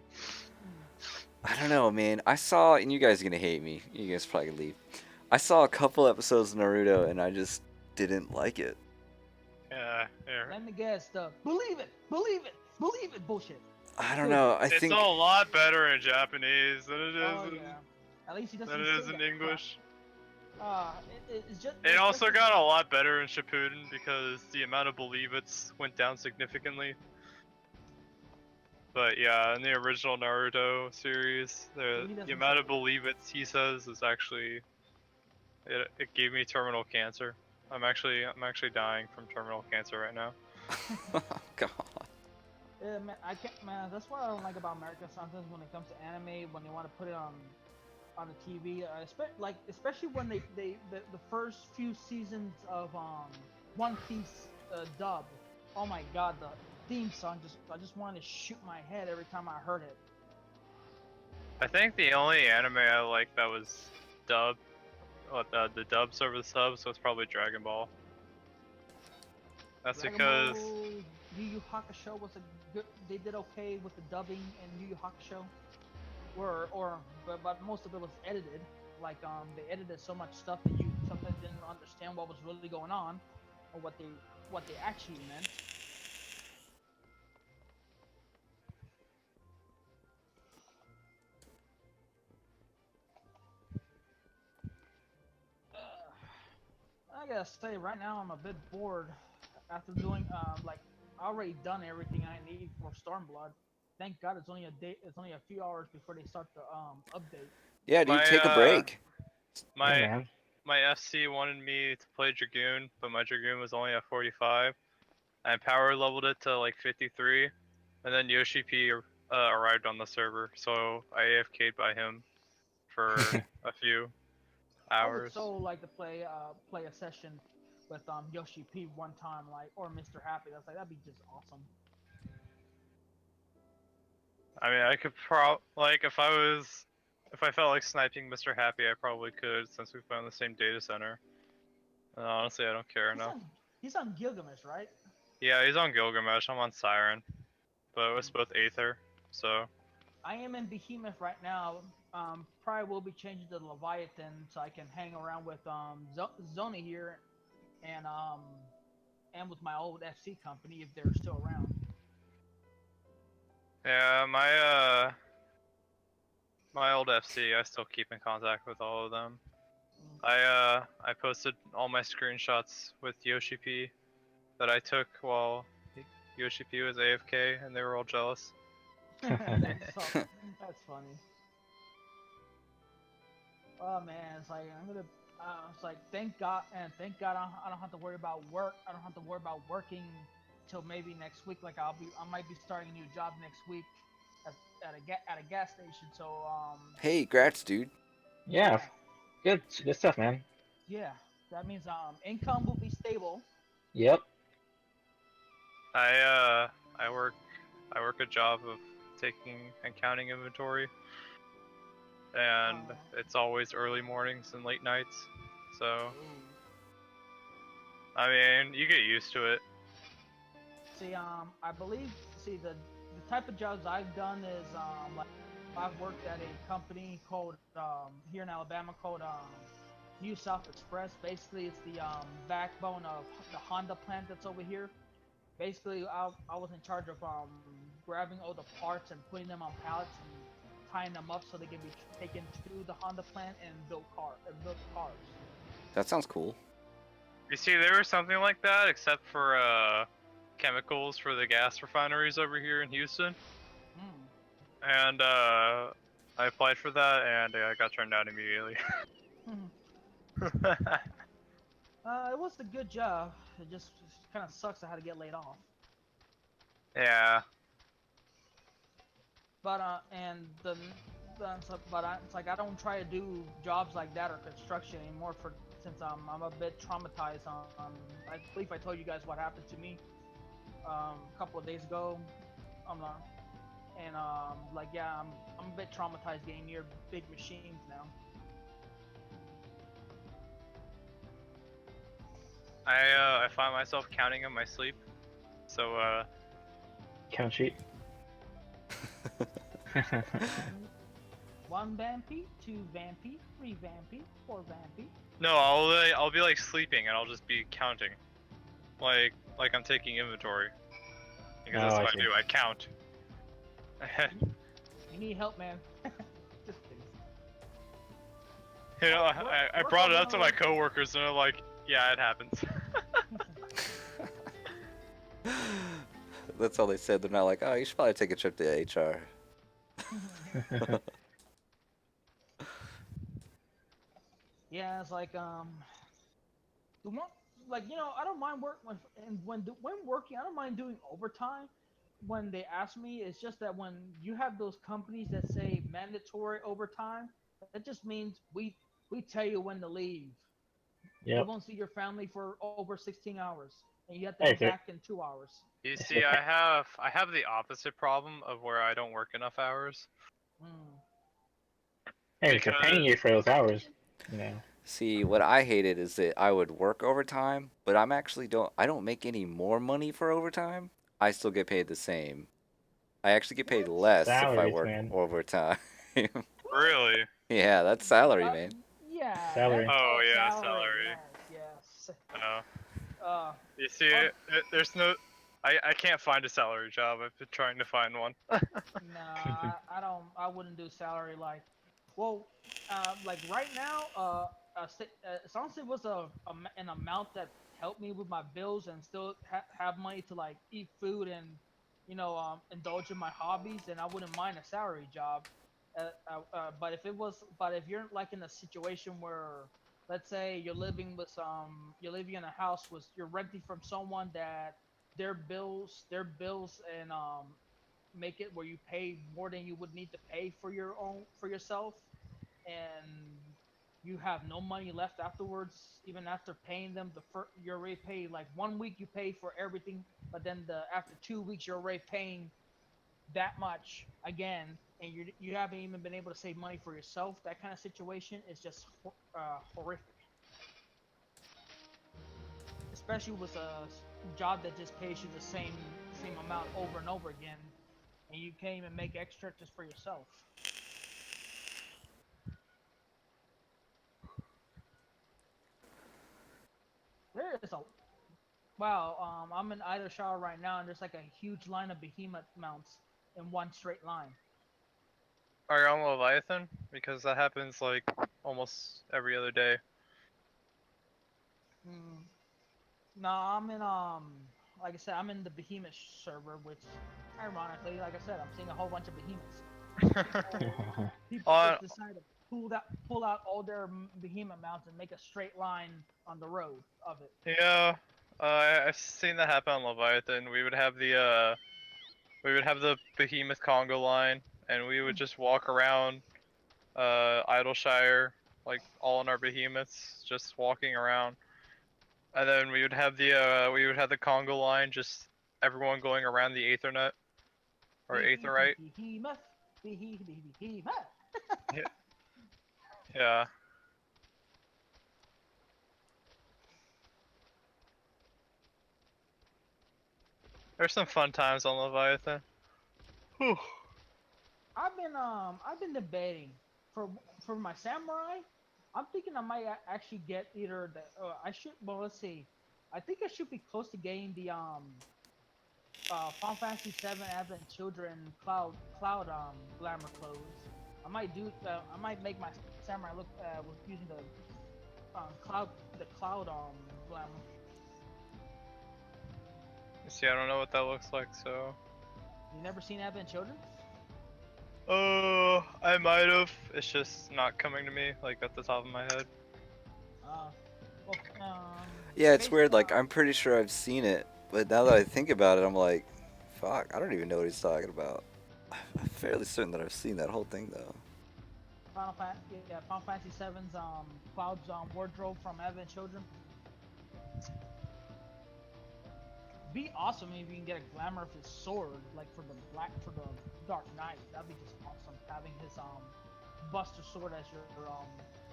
I don't know, man. I saw, and you guys are gonna hate me. You guys probably gonna leave. I saw a couple episodes of Naruto, and I just didn't like it. Yeah, Let me guess. The believe it bullshit. I don't know. I it's think a lot better in Japanese than it is Oh yeah. At least he doesn't than it say is in that English. It's just. It also got a lot better in Shippuden because the amount of believe it's went down significantly. But yeah, in the original Naruto series, He the doesn't amount say of believe it's he says is actually it gave me terminal cancer. I'm actually dying from terminal cancer right now. oh, God. Yeah, man, I can't, man. That's what I don't like about America. Sometimes when it comes to anime, when they want to put it on the TV, especially when the first few seasons of One Piece dub. Oh my God, theme song, I just wanted to shoot my head every time I heard it. I think the only anime I liked that was dubbed, the dubs over the subs was probably Dragon Ball. That's Dragon because Ball, Yu Yu Hakusho was a good. They did okay with the dubbing in Yu Yu Hakusho, but most of it was edited. Like they edited so much stuff that you sometimes didn't understand what was really going on, or what they actually meant. I gotta say, right now I'm a bit bored after doing like I already done everything I need for Stormblood. Thank God it's only a day. It's only a few hours before they start the update. Yeah, dude, my take a break. Yeah, my man. my FC wanted me to play Dragoon, but my Dragoon was only at 45. I power leveled it to like 53, and then Yoshi P arrived on the server, so I AFK'd by him for a few I would hours. so like to play a session with Yoshi P one time, like, or Mr. Happy. That's like that'd be just awesome. I mean, I could like if I felt like sniping Mr. Happy, I probably could since we found the same data center. And honestly, I don't care He's enough. on he's on Gilgamesh, right? Yeah, he's on Gilgamesh. I'm on Siren, but it was both Aether, so. I am in Behemoth right now. Probably will be changing to Leviathan so I can hang around with Znoey here and with my old FC company if they're still around. Yeah, my old FC, I still keep in contact with all of them. I posted all my screenshots with Yoshi P that I took while Yoshi P was AFK, and they were all jealous. That's funny. Oh man, it's like I'm gonna. It's like thank God I don't have to worry about work. I don't have to worry about working till maybe next week. Like I might be starting a new job next week at at a gas station. So Hey, grats, dude. Yeah, good stuff, man. yeah, that means income will be stable. Yep. I work a job of taking and counting inventory, and it's always early mornings and late nights. So I mean, you get used to it. See, I believe, the type of jobs I've done is, like, I've worked at a company called, here in Alabama called, New South Express. Basically, it's the, backbone of the Honda plant that's over here. Basically, I was in charge of, grabbing all the parts and putting them on pallets and tying them up so they can be taken to the Honda plant and build cars. That sounds cool. You see, there was something like that, except for chemicals for the gas refineries over here in Houston. And I applied for that, and I got turned down immediately. It was a good job. It just kind of sucks I had to get laid off. Yeah. But it's like I don't try to do jobs like that or construction anymore since I'm a bit traumatized. I believe I told you guys what happened to me a couple of days ago. Like, yeah, I'm a bit traumatized getting near big machines now. I find myself counting in my sleep. So Count sheet. One vampy, two vampy, three vampy, four vampy. no, I'll be like sleeping, and I'll just be counting, like I'm taking inventory. Because that's what I do. I count. You need help, man. Just kidding. You know, I brought it up to my coworkers, and they're like, "Yeah, it happens." That's all they said. They're not like, oh, you should probably take a trip to HR. Yeah, it's like the one, like, I don't mind when working, I don't mind doing overtime when they ask me. It's just that when you have those companies that say mandatory overtime, that just means we tell you when to leave. You Yep. won't see your family for over 16 hours. and you have to Hey, come back in 2 hours. You see, I have the opposite problem of where I don't work enough hours. Mm. hey, if they're paying you for those hours, you know. See, what I hated is that I would work overtime, but I don't make any more money for overtime. I still get paid the same. I actually get paid What? less if I Salaries, work man. overtime. Really? Yeah, that's salary, Uh, man. yeah, that's Salary. Oh yeah, salary. salary. Yes. Oh. Uh, You see, uh, there's no. I can't find a salary job. I've been trying to find one. nah, I don't. I wouldn't do salary like. Well, like right now, as long as it was an amount that helped me with my bills and still have money to like eat food and indulge in my hobbies, then I wouldn't mind a salary job. But if you're like in a situation where, let's say you're living in a house with you're renting from someone that their bills and make it where you pay more than you would need to pay for yourself, and you have no money left afterwards, even after paying them you're already paid like 1 week you pay for everything, but then after 2 weeks you're already paying that much again, and you haven't even been able to save money for yourself. That kind of situation is just horrific, especially with a job that just pays you the same amount over and over again, and you can't even make extra just for yourself. There is a wow. I'm in Ida Shower right now, and there's like a huge line of behemoth mounts in one straight line. Are you on Leviathan? Because that happens like almost every other day. Mm. No, I'm in like I said, I'm in the behemoth server, which ironically, like I said, I'm seeing a whole bunch of behemoths. People On just decide to pull out all their behemoth mounts and make a straight line on the road of it. yeah, I've seen that happen on Leviathan. We would have the Behemoth Congo line, and we would just walk around Idleshire, like all in our behemoths, just walking around. And then we would have the Congo line, just everyone going around the Aethernet or Aetherite. Behemoth, behemoth. Yeah. Yeah. There's some fun times on Leviathan. Whew. I've been debating for for my samurai. I'm thinking I might actually get either the I should well let's see. I think I should be close to getting the Final Fantasy VII Advent Children cloud glamour clothes. I might make my samurai look with using cloud the cloud glamour. You see, I don't know what that looks like, so. You never seen Advent Children? Oh, I might have. It's just not coming to me, like at the top of my head. Uh, well, Yeah, it's based weird. Like, I'm pretty sure I've seen it, but now that I think about it, I'm like, fuck, I don't even know what he's talking about. I'm fairly certain that I've seen that whole thing, though. Final Fantasy VII's Cloud's wardrobe from Advent Children. Be awesome if you can get a glamour of his sword, like for the Dark Knight. That'd be just awesome. Having his Buster sword as your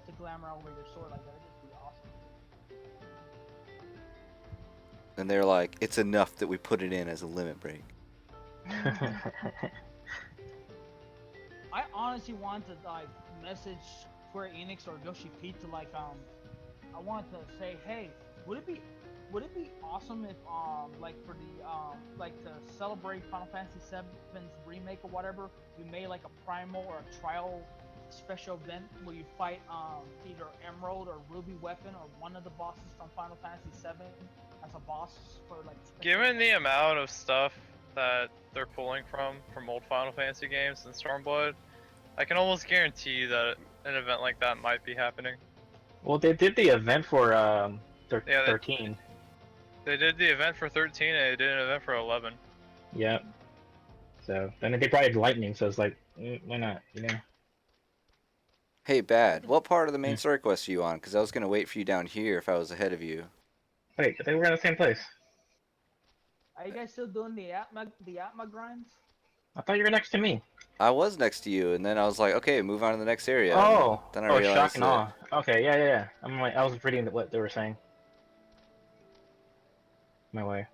to glamour over your sword like that. It'd just be awesome. And they're like, it's enough that we put it in as a limit break. I honestly want to like message Square Enix or Yoshi P to like I want to say, hey, would it be awesome if like for the like to celebrate Final Fantasy VII's remake or whatever, you made like a Primal or a trial special event where you fight either Emerald or Ruby Weapon or one of the bosses from Final Fantasy VII as a boss for like Given the amount of stuff that they're pulling from old Final Fantasy games and Stormblood, I can almost guarantee that an event like that might be happening. Well, they did the event for Yeah, 13. They did the event for 13 and they did an event for 11. Yep. So then they probably had lightning, so it's like, why not? You know. Hey, Bad, what part of the main Hmm. story quest are you on? Because I was going to wait for you down here if I was ahead of you. Wait, I think we're in the same place. Are you guys still doing the Atma grinds? I thought you were next to me. I was next to you, and then I was like, okay, move on to the next area. And Oh, then I oh, shock realized and that awe. Okay, yeah, yeah, yeah. I'm like, I was reading what they were saying. My way.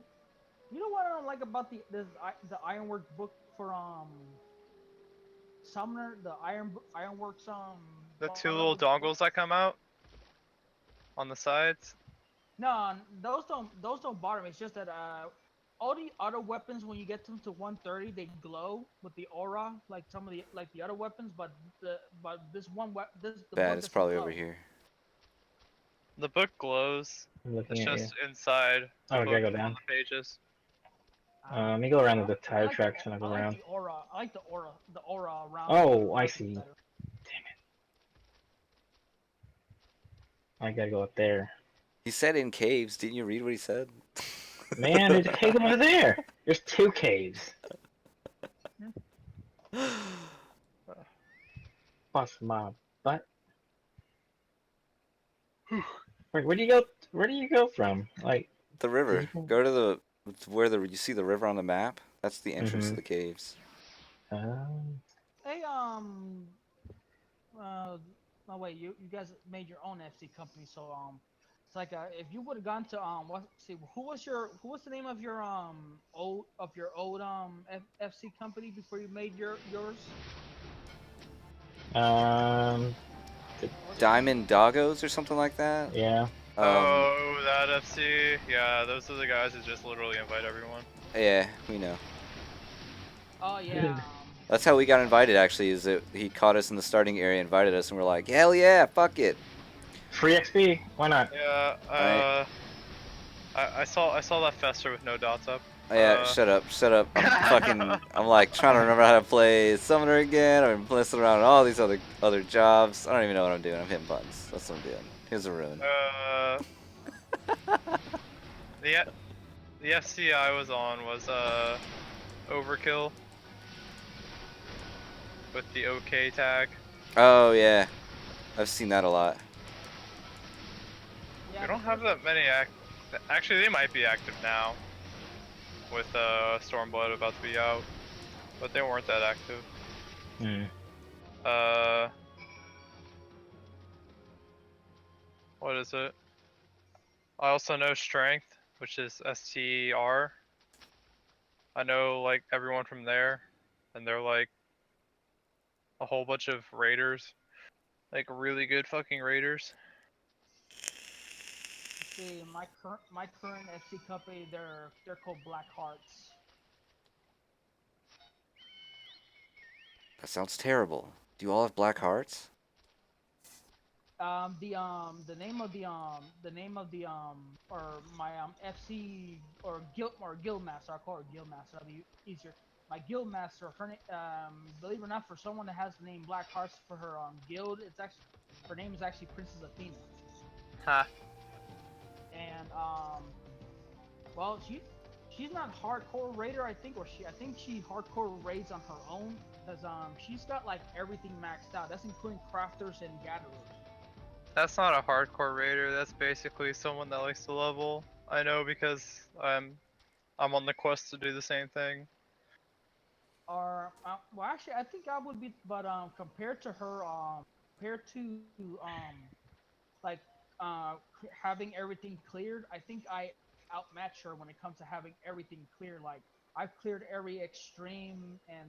You know what I don't like about the Ironwork book for Summoner, the Ironworks The two little bottle book? dongles that come out on the sides. No, those don't bother me. It's just that all the other weapons when you get them to 130 they glow with the aura like some of the other weapons, but this the bad. book It's doesn't probably glow. over here. The book glows. I'm looking It's at you. just inside the Oh, I gotta book go on down. the pages. Let me go around to the I tire like tracks and I I go like around. the aura. I like the aura around Oh, the I weapons see. better. I gotta go up there. He said in caves. Didn't you read what he said? Man, there's a cave over there. There's 2 caves. Plus my butt. Wait, where do you go? Where do you go from? Like, The did river. you? Go to the where the you see the river on the map. That's the entrance to Mm-hmm. the caves. Hey, no wait, you guys made your own FC company, so it's like if you would have gone to who was the name of your old FC company before you made yours? Um, Was it Diamond Doggos or something like that. yeah. Oh, that FC. Yeah, those are the guys who just literally invite everyone. Yeah, we know. Oh yeah, That's how we got invited. Actually, is that he caught us in the starting area, invited us, and we're like, hell yeah, fuck it. Free XP. Why not? Yeah, All right. I saw that Fester with no dots up. Yeah, shut up, shut up. I'm like trying to remember how to play Summoner again. I'm messing around with all these other jobs. I don't even know what I'm doing. I'm hitting buttons. That's what I'm doing. Here's a rune. The the FC I was on was Overkill with the OK tag. Oh yeah, I've seen that a lot. yeah. We don't have that many actually, they might be active now with Stormblood about to be out, but they weren't that active. Hmm. What is it? I also know Strength, which is STR. I know like everyone from there, and they're like a whole bunch of raiders, like really good fucking raiders. See, my current FC company, they're called Black Hearts. That sounds terrible. Do you all have black hearts? The name of or my FC or guild master, I'll call her guild master, that'll be easier. My guild master, believe it or not, for someone that has the name Black Hearts for her guild, it's actually her name is actually Princess Athena. Ha. And well, she's not hardcore raider, I think, I think she hardcore raids on her own because she's got like everything maxed out. That's including crafters and gatherers. That's not a hardcore raider. That's basically someone that likes to level. I know because I'm on the quest to do the same thing. Or well, actually, I think I would be, but compared to her, compared to like having everything cleared, I think I outmatch her when it comes to having everything cleared. Like I've cleared every extreme and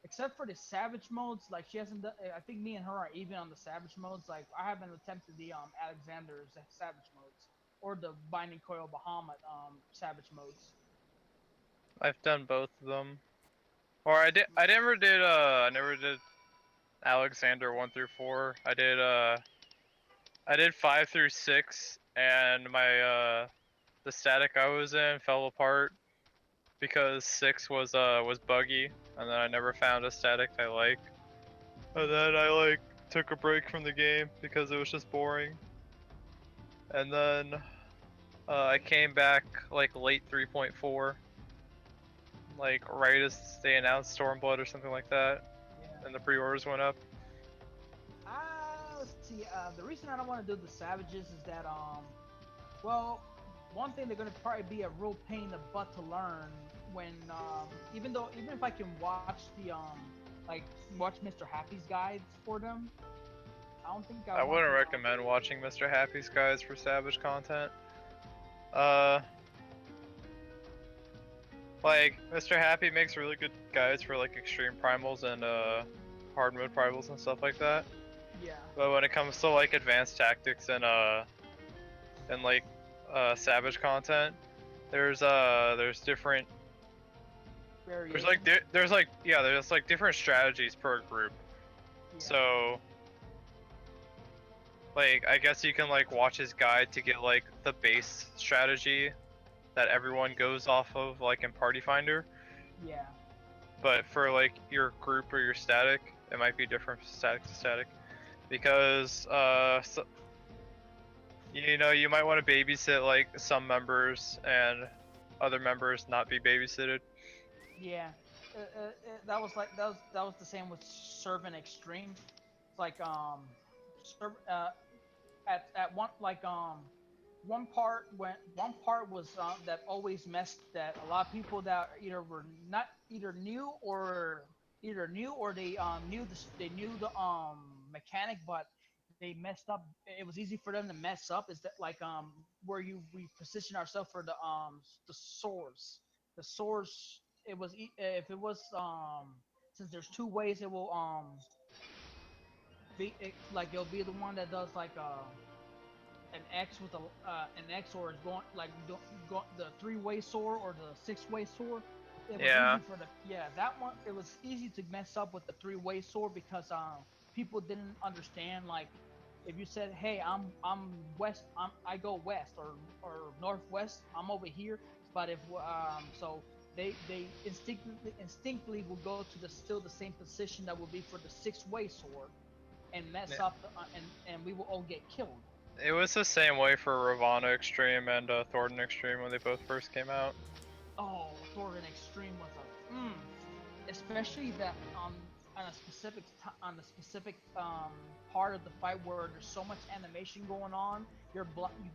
except for the savage modes, like she hasn't done. I think me and her are even on the savage modes. Like I haven't attempted the Alexander's savage modes or the Binding Coil Bahamut savage modes. I've done both of them. Or I never did Alexander 1 through 4. I did 5 through 6, and my the static I was in fell apart because 6 was buggy, and then I never found a static I like. And then I like took a break from the game because it was just boring. And then I came back like late 3.4, like right as they announced Stormblood or something like that, Yeah. and the pre-orders went up. Let's see. The reason I don't want to do the savages is that well, one thing they're gonna probably be a real pain in the butt to learn when even if I can watch the like watch Mr. Happy's guides for them, I don't think I want wouldn't to, recommend watching Mr. Happy's guides for Savage content. Like Mr. Happy makes really good guides for like extreme primals and hard mode primals and stuff like that. Yeah. But when it comes to like advanced tactics and like Savage content, there's different Variation. there's like different strategies per group. Yeah. So like I guess you can like watch his guide to get like the base strategy that everyone goes off of like in Party Finder. Yeah. But for like your group or your static, it might be different from static to static. Because you know, you might want to babysit like some members and other members not be babysitted. Yeah. That was the same with Servant Extreme. It's like at one like one part was that always messed that a lot of people that either were not either knew or they knew the mechanic, but they messed up. It was easy for them to mess up. Is that like where we position ourselves for the source. The source, it was if it was since there's two ways it will be it, like it'll be the one that does like an X with an X, or is going like the three-way sword or the six-way sword. It was Yeah. easy for the that one. It was easy to mess up with the three-way sword because people didn't understand, like if you said, hey, I'm west, I go west or northwest, I'm over here, but if so they instinctively will go to the still the same position that will be for the six-way sword and mess Yeah. up and we will all get killed. It was the same way for Ravana Extreme and Thornton Extreme when they both first came out. Oh, Thornton Extreme was especially that on a specific part of the fight where there's so much animation going on, you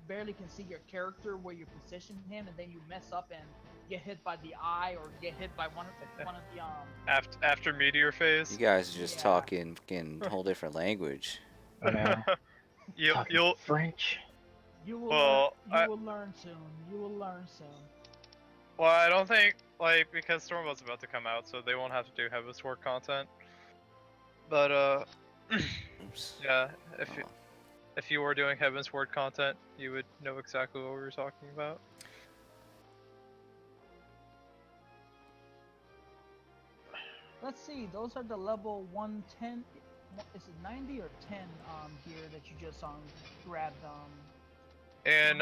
barely can see your character where you position him, and then you mess up and get hit by the eye or get hit by one of the After Meteor Phase. You guys are just Yeah. talking fucking whole different language. I know. Talking You'll French. You will Well, learn. You will learn soon. You will learn soon. well, I don't think like because Stormboat's about to come out, so they won't have to do Heaven Sword content. But Oops. yeah, Hold on. if you were doing Heaven Sword content, you would know exactly what we were talking about. Let's see. Those are the level 110. Is it 90 or 10 gear that you just grabbed In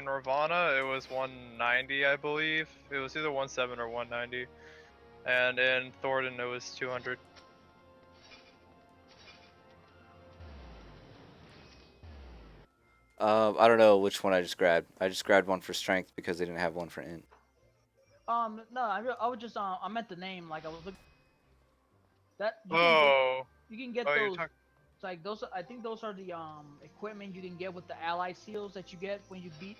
Ravana, it was 190, I believe. It was either 17 or 190, and in Thornton, it was 200. I don't know which one I just grabbed. I just grabbed one for strength because they didn't have one for int. No, I was just I meant the name, like I was looking that you can get Oh, those. It's like those. I think those are the equipment you can get with the ally seals that you get when you beat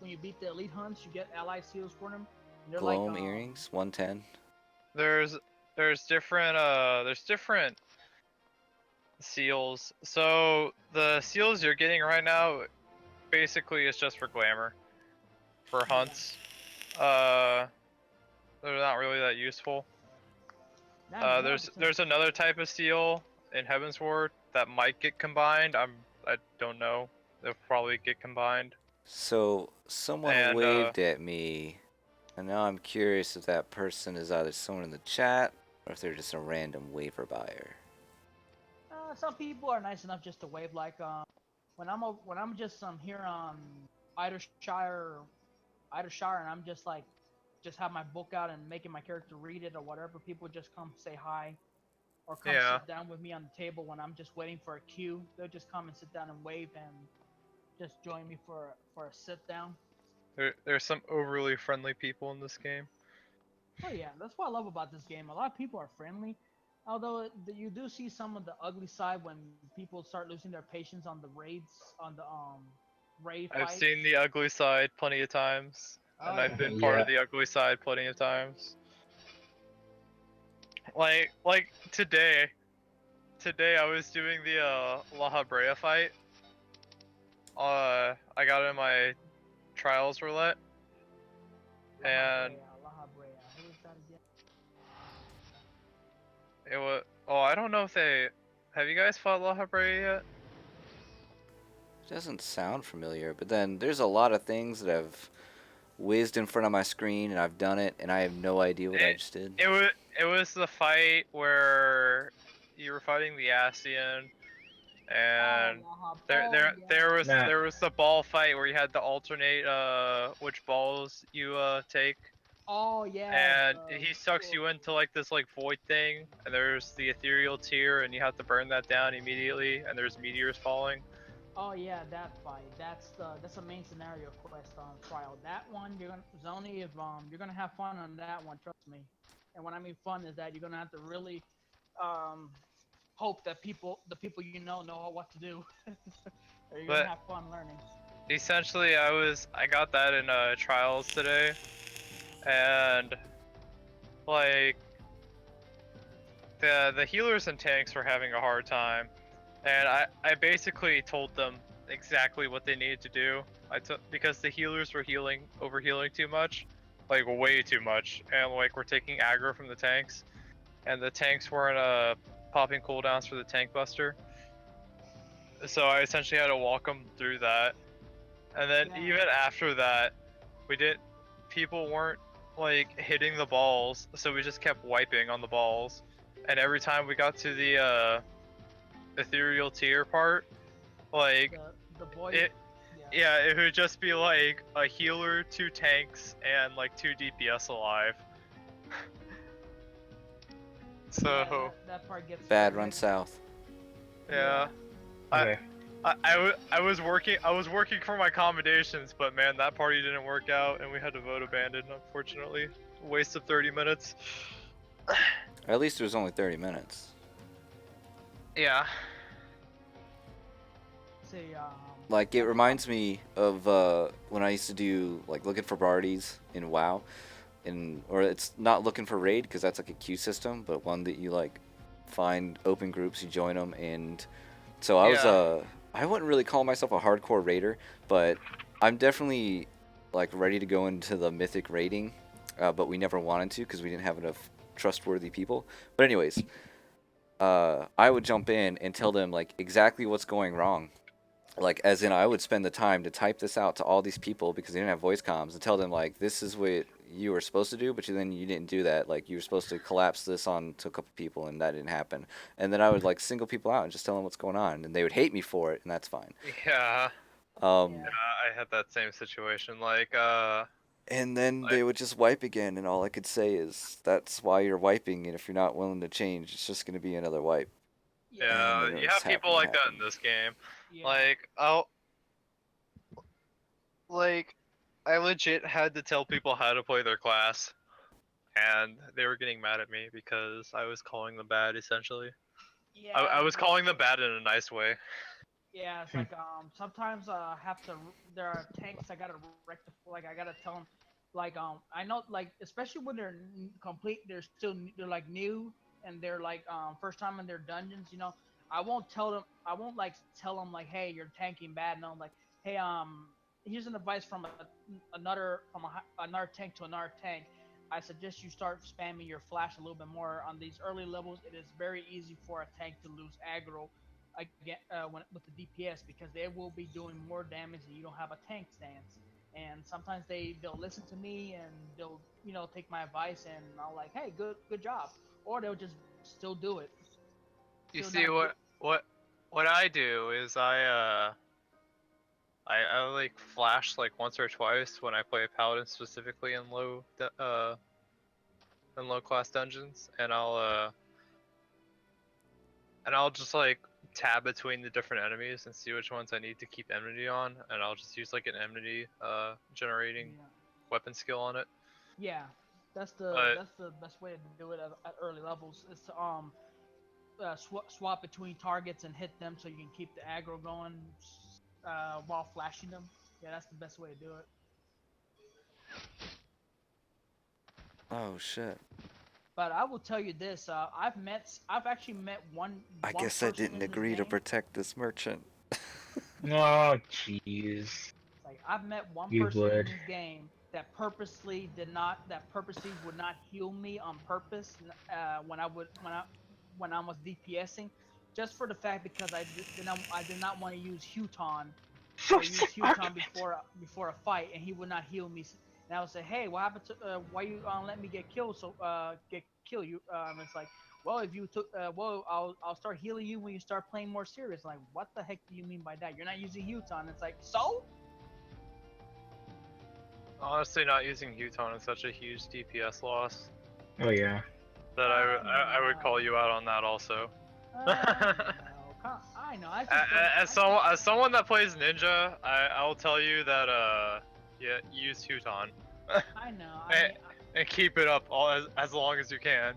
the elite hunts. You get ally seals for them. And they're Gloam like earrings, 110. There's different seals. So the seals you're getting right now, basically, is just for glamour, for hunts. They're not really that useful. There's another type of seal in Heavensward that might get combined. I don't know. They'll probably get combined. So someone And, waved at me, and now I'm curious if that person is either someone in the chat or if they're just a random waiver buyer. Some people are nice enough just to wave, like when I'm just here on Idleshire, and I'm just like just have my book out and making my character read it or whatever. People just come say hi, or come sit down with me on the table when I'm just waiting for a queue. They'll just come and sit down and wave and just join me for a sit down. There's some overly friendly people in this game. Oh yeah, that's what I love about this game. A lot of people are friendly, although you do see some of the ugly side when people start losing their patience on the raids, on the Ray I've fights. seen the ugly side plenty of times, Oh, and I've yeah. been part Yeah. of the ugly side plenty of times. Like today I was doing the La Habrea fight. I got in my trials roulette, and La Habrea. Who is that again? it was. Oh, I don't know if they. Have you guys fought La Habrea yet? Doesn't sound familiar, but then there's a lot of things that have whizzed in front of my screen, and I've done it, and I have no idea what I just did. It was the fight where you were fighting the Ascian, and Nah. there was the ball fight where you had to alternate which balls you take, Oh yeah. and he sucks you into like this like void thing, and there's the ethereal tier, and you have to burn that down immediately, and there's meteors falling. Oh yeah, that fight. That's a main scenario quest on trial. That one you're gonna Zony if you're gonna have fun on that one. Trust me. And when I mean fun is that you're gonna have to really um hope that the people you know what to do. Or you're gonna But have fun learning. essentially, I got that in trials today, and like the healers and tanks were having a hard time, and I basically told them exactly what they needed to do. Because the healers were overhealing too much, like way too much, and like we're taking aggro from the tanks, and the tanks weren't popping cooldowns for the tank buster. So I essentially had to walk them through that, and then Yeah. even after that, we did. People weren't like hitting the balls, so we just kept wiping on the balls. And every time we got to the ethereal tier part, like The boy. it, yeah, it would just be like a healer, 2 tanks, and like 2 DPS alive. So Yeah, that part gets Bad run south. yeah, Okay. I was working for my accommodations, but man, that party didn't work out, and we had to vote abandoned. Unfortunately, waste of 30 minutes. At least it was only 30 minutes. Yeah. Say Like, it reminds me of when I used to do, like, looking for parties in WoW. Or it's not looking for raid, because that's like a queue system, but one that you, like, find open groups, you join them, and so I wouldn't really call myself a hardcore raider, but I'm definitely, like, ready to go into the mythic raiding, but we never wanted to because we didn't have enough trustworthy people. But anyways, I would jump in and tell them, like, exactly what's going wrong. Like, as in, I would spend the time to type this out to all these people because they didn't have voice comms, and tell them, like, this is what you were supposed to do, but then you didn't do that. Like, you were supposed to collapse this on to a couple people, and that didn't happen. And then I would, like, single people out and just tell them what's going on, and they would hate me for it, and that's fine. Yeah. Um, I had that same situation. Like, and then they would just wipe again, and all I could say is, that's why you're wiping, and if you're not willing to change, it's just going to be another wipe. yeah, And then it you was have people like that in happen. this game. Yeah. Like, like, I legit had to tell people how to play their class, and they were getting mad at me because I was calling them bad, essentially. Yeah. I was calling them bad in a nice way. Yeah, it's like sometimes I have to. There are tanks I gotta rectify. Like I gotta tell them, like I know like especially when they're complete, they're like new and they're like first time in their dungeons. You know, I won't tell them. I won't like tell them like, hey, you're tanking bad. No, like, hey, here's an advice from another tank to another tank. I suggest you start spamming your flash a little bit more on these early levels. It is very easy for a tank to lose aggro again with the DPS because they will be doing more damage and you don't have a tank stance. And sometimes they'll listen to me and they'll take my advice and I'll like, hey, good job, or they'll just still do it. You Still see, not. what I do is I like flash like once or twice when I play a paladin, specifically in low class dungeons, and I'll just like tab between the different enemies and see which ones I need to keep enmity on, and I'll just use like an enmity generating Yeah, weapon skill on it. yeah, But that's the best way to do it at early levels is to swap between targets and hit them so you can keep the aggro going. while flashing them. Yeah, that's the best way to do it. Oh shit. But I will tell you this: I've actually met one. I one guess I person didn't in this agree to game. protect this merchant. Oh, jeez. Like I've met one You person in would. this game that purposely would not heal me on purpose when I was DPSing, just for the fact because I did not want to use Huton or use Huton before a fight, and he would not heal me. And I would say, hey, what happened to why you let me get killed? So kill you. It's like, well, if you took well, I'll start healing you when you start playing more serious. Like, what the heck do you mean by that? You're not using Huton. It's like, so. Honestly, not using Huton is such a huge DPS loss Oh yeah. that I would call you out on that also. I know. I just As someone that plays Ninja, I'll tell you that yeah, use Huton. I know. And keep it up as long as you can.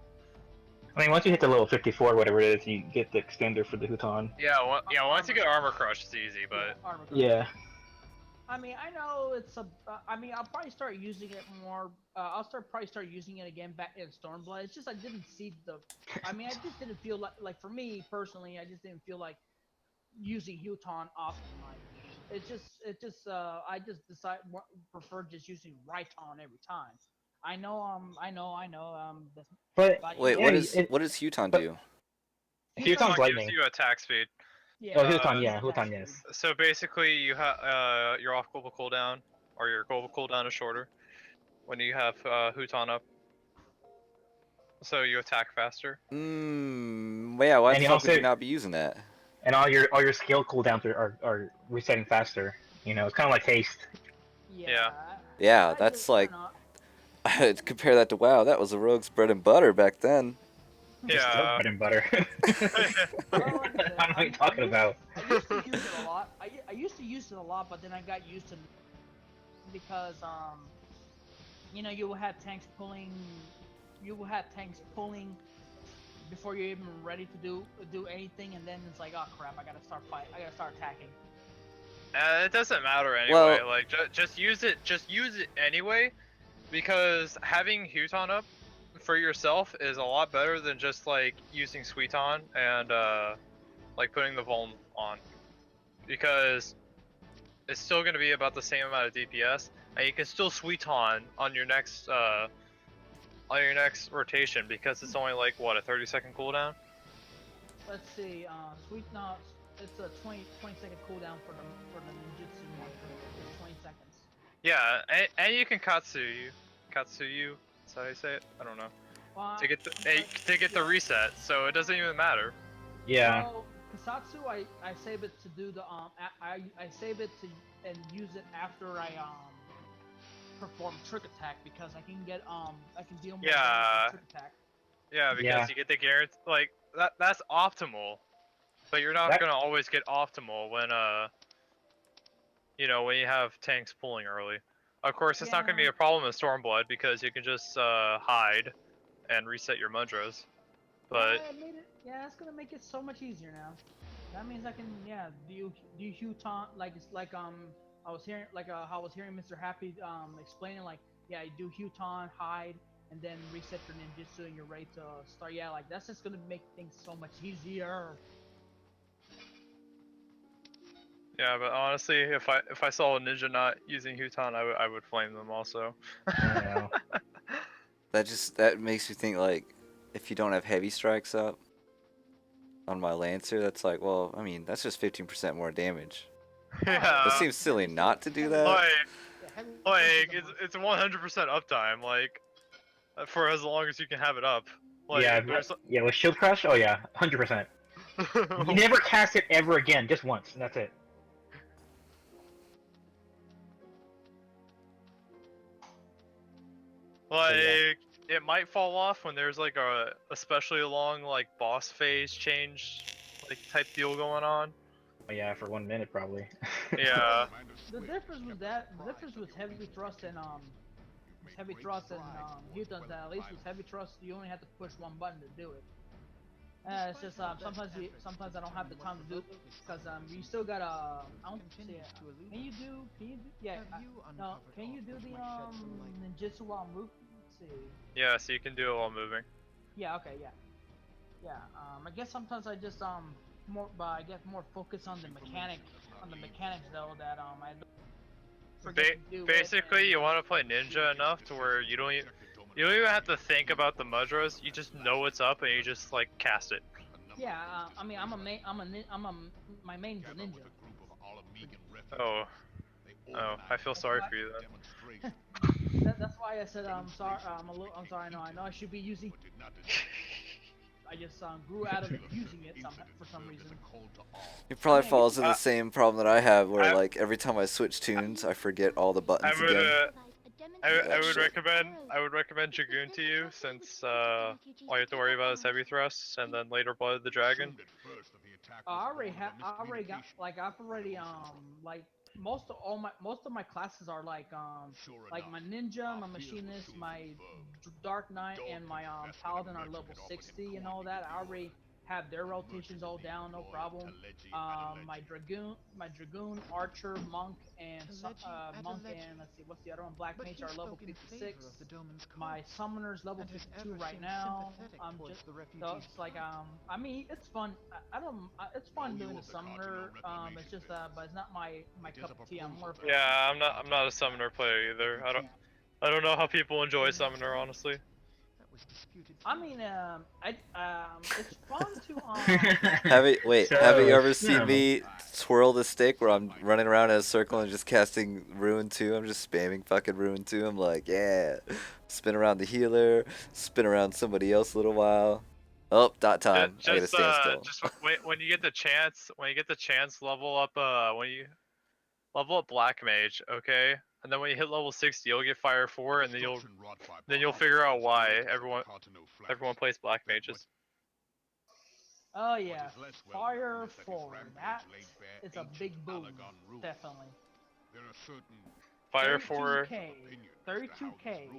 I mean, once you hit the level 54, whatever it is, you get the extender for the Huton. Yeah, once you get Armor Crush, it's easy, but Armor Crush. Yeah. I mean, I know it's a. I mean, I'll probably start using it more. Probably start using it again back in Stormblood. It's just I didn't see the. I mean, I just didn't feel like for me personally, I just didn't feel like using Huton often. Like I just prefer just using Rhyton every time. I know. But But you Wait, know, what yeah, is what does Huton but do? Huton's Huton lightning. gives you attack speed. yeah. Oh, Huton, it's yeah, attack Huton, speed. yes. So basically, you have your off global cooldown, or your global cooldown is shorter when you have Huton up. So you attack faster. Yeah, why And the you fuck would also, you not be using that? and all your skill cooldowns are resetting faster. You know, it's kind of like haste. Yeah. Yeah, that's like, compare that to WoW, that was a rogue's bread and butter back then. It's still Yeah. bread and butter. Well, like I said, I know what you're talking about. I used to use it a lot. I used to use it a lot, but then I got used to because you will have tanks pulling. You will have tanks pulling before you're even ready to do anything, and then it's like, oh crap, I gotta start fight. I gotta start attacking. It doesn't matter anyway. Well- like just use it. Just use it anyway, because having Huton up for yourself is a lot better than just like using Sweeton and like putting the Vuln on, because it's still going to be about the same amount of DPS, and you can still Sweeton on your next rotation because it's only like what, a 30-second cooldown. Let's see, it's a 20-second cooldown for the ninjutsu one. It's 20 seconds. Yeah, and you can Katsuyu. That's how you say it. I don't know. Well, To get the reset, so it doesn't even matter. Yeah. Well, Kasatsu, I save it to do the I save it to and use it after I perform trick attack because I can deal more damage with trick attack. Yeah, because Yeah. you get the guarantee, like that's optimal, but you're not That- gonna always get optimal when when you have tanks pulling early. Of course, it's not gonna be a problem in Stormblood because you can just hide and reset your mudras. But It's gonna make it so much easier now. That means I can do Huton like it's like I was hearing how I was hearing Mr. Happy explaining like you do Huton, hide, and then reset your ninjutsu and you're ready to start. Yeah, like that's just gonna make things so much easier. yeah, but honestly, if I saw a ninja not using Huton, I would flame them also. I know. That makes me think, like, if you don't have heavy strikes up on my Lancer, that's like, well, I mean, that's just 15% more damage. Yeah. It seems silly not to do that. Like it's 100% uptime, like for as long as you can have it up. Like, yeah, with Shield Crush, oh yeah, 100%. You never cast it ever again, just once, and that's it. like yeah. it might fall off when there's like a especially long like boss phase change like type deal going on. Oh yeah, for 1 minute probably. Yeah. The difference with heavy thrust and Huton's that at least with heavy thrust you only have to push one button to do it. It's just sometimes I don't have the time to do because you still gotta I don't see it. Can you do yeah no can you do the ninjutsu while moving? Let's see. Yeah, so you can do it while moving. Yeah, okay, yeah. I guess sometimes I just more but I get more focused on the mechanics though that I don't forget to do it. Basically, you want to play ninja enough to where you don't even have to think about the mudras. You just know what's up and you just like cast it. Yeah, I mean my main's a ninja. Oh, I feel sorry for you then. That's why I said I'm sorry. I'm sorry. I know I should be using. I just grew out of using it for some reason. It probably Yeah, falls into the same problem that I have, where I- like every time I switch tunes, I forget all the buttons I would again. I would shit. recommend Dragoon to you since all you have to worry about is heavy thrusts and then later Blood the Dragon. I already got I've already like most of my classes are like my ninja, my machinist, my dark knight, and my paladin are level 60 and all that. I already have their rotations all down, no problem. My dragoon, archer, monk, and let's see, what's the other one? Black mage are level 56. My summoner's level 52 right now. I'm just so it's like I mean it's fun. I don't it's fun doing the summoner. It's just but it's not my cup of tea. I'm more of a, Yeah, I'm not a summoner player either. I don't know how people enjoy summoner honestly. I mean it's fun to Have you ever no. seen me twirl the stick where I'm running around in a circle and just casting Ruin 2? I'm just spamming fucking Ruin 2. I'm like, yeah. Spin around the healer, spin around somebody else a little while. Oh, dot time. I gotta stand still. Just when you get the chance, level up when you level up Black Mage, okay? And then when you hit level 60, you'll get Fire 4, and then you'll figure out why everyone plays Black Mages. oh yeah, fire 4. That is a big boom, definitely. Fire 4, 32k.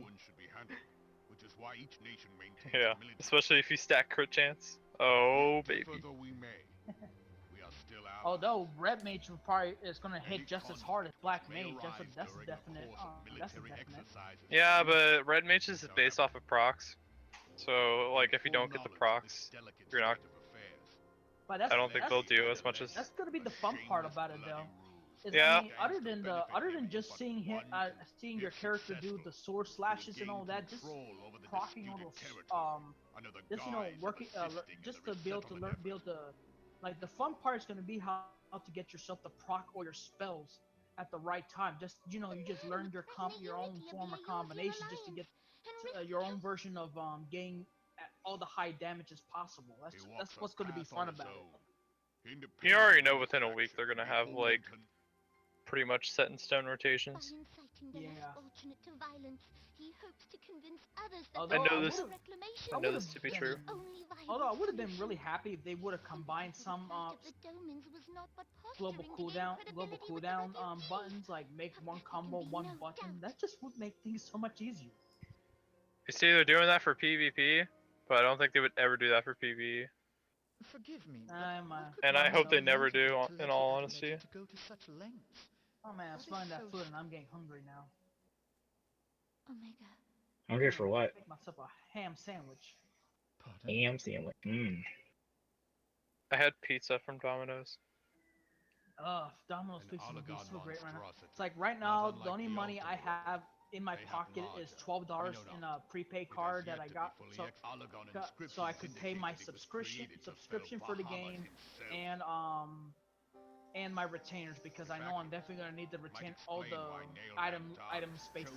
yeah, especially if you stack crit chance. Oh baby. Although red mage is gonna hit just as hard as black mage. That's a definite. That's a definite. Yeah, but Red Mage is based off of procs. So like if you don't get the procs, you're not. But that's I don't think they'll do as much as. that's gonna be the fun part about it though. Is, Yeah. I mean, other than just seeing your character do the sword slashes and all that, just proccing all those just working just to be able to like the fun part is gonna be how to get yourself to proc all your spells at the right time. Just you just learn your own form of combination just to get your own version of getting all the high damages possible. That's what's gonna be fun about it. You already know within a week they're gonna have like pretty much set in stone rotations. Yeah. I know this to be true. Although I would have been really happy if they would have combined some global cooldown buttons, like make one combo, one button. That just would make things so much easier. You see, they're doing that for PvP, but I don't think they would ever do that for PvE. Forgive me, and I hope they never do, in all honesty. Oh man, I'm smelling that food and I'm getting hungry now. Omega. Hungry for what? Make myself a ham sandwich. Ham sandwich. I had pizza from Domino's. Domino's pizza would be so great right now. It's like right now, the only money I have in my pocket is $12 in a prepaid card that I got, so I could pay my subscription for the game, and my retainers, because I know I'm definitely gonna need to retain all the item space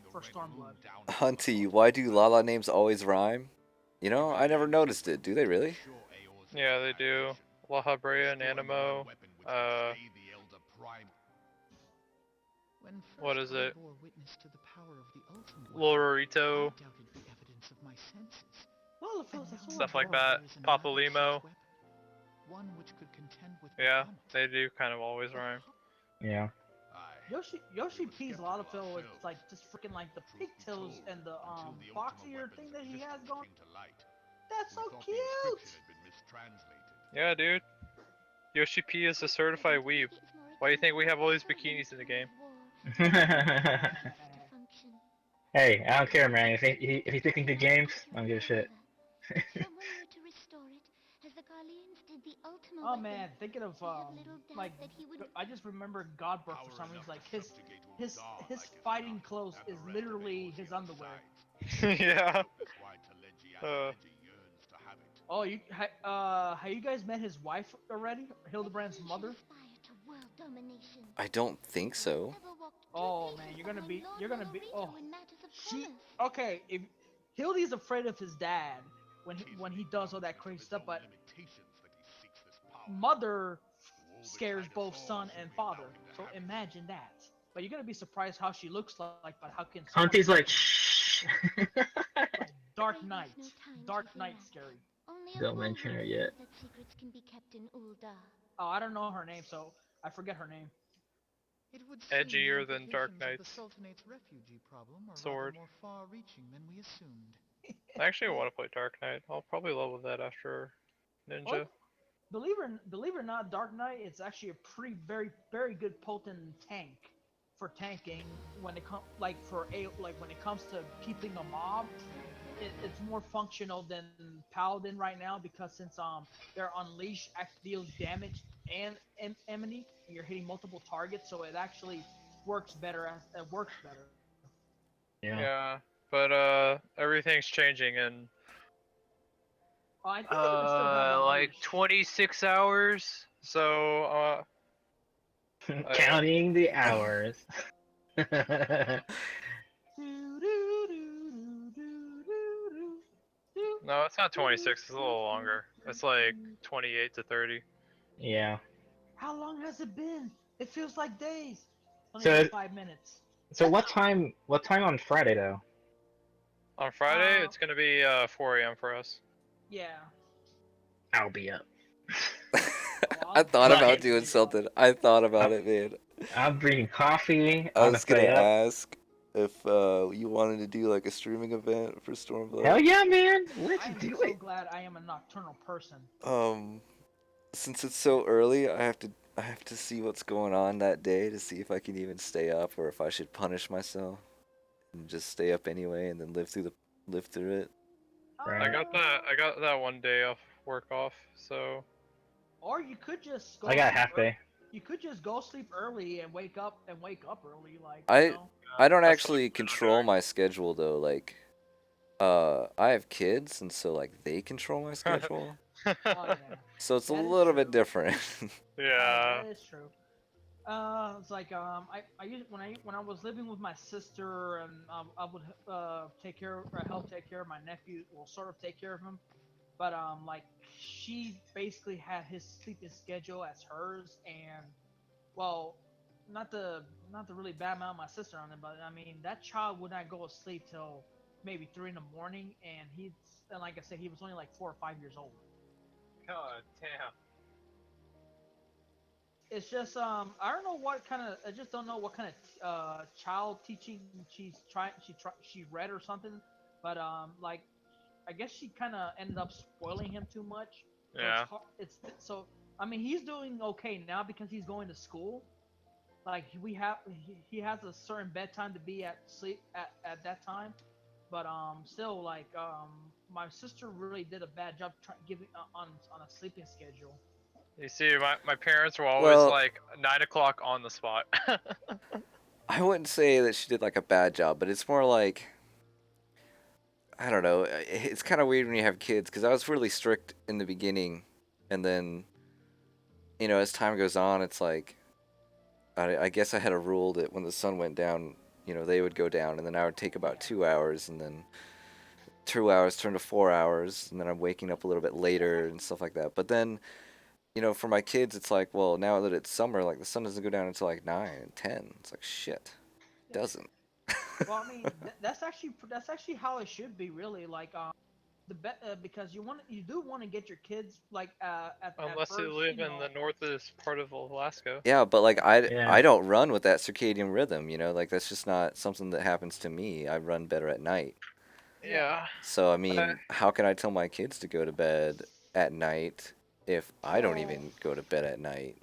for Stormblood. Hunty, why do Lala names always rhyme? You know, I never noticed it. Do they really? Yeah, they do. La Habrea, Nanimo, what is it? Lorito, stuff like that. Papalimo. Yeah, they do kind of always rhyme. Yeah. Yoshi P's Lotafil is like just freaking like the pigtails and the fox ear thing that he has going. That's so cute. Yeah, dude. Yoshi P is a certified weeb. Why do you think we have all these bikinis in the game? Hey, I don't care, man. If he's picking good games, I don't give a shit. Oh man, thinking of like I just remember Godbrook for some reason. Like his fighting clothes is literally his underwear. Yeah. Oh, have you guys met his wife already? Hildebrand's mother? I don't think so. Oh man, oh she okay, if Hildy's afraid of his dad when he does all that crazy stuff, but mother scares both son and father. So imagine that. But you're gonna be surprised how she looks like, but how can someone Auntie's like, shh. like Dark Knight. Dark Knight scary. Don't mention her yet. Oh, I don't know her name, so I forget her name. It would seem Edgier the than Dark implications of Knight's the Sultanate's refugee problem are sword. rather more far-reaching than we assumed. I actually want to play Dark Knight. I'll probably level that after Ninja. Oh, believe it or not, Dark Knight is actually a pretty very good potent tank for tanking when it comes when it comes to keeping a mob. It's more functional than Paladin right now because since their unleash actually deals damage and enemy and you're hitting multiple targets, so it actually works better. It works better. Yeah. Yeah, but everything's changing in I think they're gonna still have like unleash. 26 hours. So Counting the hours. no, it's not 26. It's a little longer. It's like 28 to 30. Yeah. How long has it been? It feels like days. Only So like 5 minutes. so what time on Friday though? On Friday, it's gonna be 4 a.m. for us. Yeah. I'll be up. I thought But- about doing something. I thought about it, man. I'm bringing coffee. I I'm was gonna gonna stay up. ask if you wanted to do like a streaming event for Stormblood. Hell yeah, man! Let's I am do so it. glad I am a nocturnal person. Since it's so early, I have to see what's going on that day to see if I can even stay up or if I should punish myself and just stay up anyway and then live through it. Right. I got that one day off work off. So Or you could just go. I got a sleep half day. You could just go sleep early and wake up early, like I you know. I don't That's actually what I'm control doing. my schedule though. Like, I have kids, and so like they control my schedule. Oh yeah. So it's a That is little bit true. different. Oh, yeah, yeah. that is true. It's like I used when I was living with my sister and I would take care or help take care of my nephew, well, sort of take care of him, but like she basically had his sleeping schedule as hers, and well, not to really badmouth my sister on it, but I mean that child would not go to sleep till maybe 3 in the morning, and like I said, he was only like 4 or 5 years old. God damn. It's just I don't know what kind of I just don't know what kind of child teaching she read or something, but like I guess she kind of ended up spoiling him too much. So Yeah. it's so I mean he's doing okay now because he's going to school. Like he has a certain bedtime to be at sleep at that time, but still like my sister really did a bad job giving on a sleeping schedule. You see, my parents were always Well- like 9 o'clock on the spot. I wouldn't say that she did like a bad job, but it's more like I don't know. It's kind of weird when you have kids because I was really strict in the beginning, and then as time goes on, it's like I guess I had a rule that when the sun went down, they would go down, and then I would take about 2 hours, and then 2 hours turned to 4 hours, and then I'm waking up a little bit later and stuff like that. But then, for my kids, it's like, well, now that it's summer, like the sun doesn't go down until like 9 and 10. It's like shit, it doesn't. Well, I mean that's actually how it should be really. Like because you do want to get your kids like at Unless first, you live in the northest part of Alaska. Yeah, but like Yeah. I don't run with that circadian rhythm, like that's just not something that happens to me. I run better at night. Yeah. So I mean, how can I tell my kids to go to bed at night if I don't Well, even go to bed at night?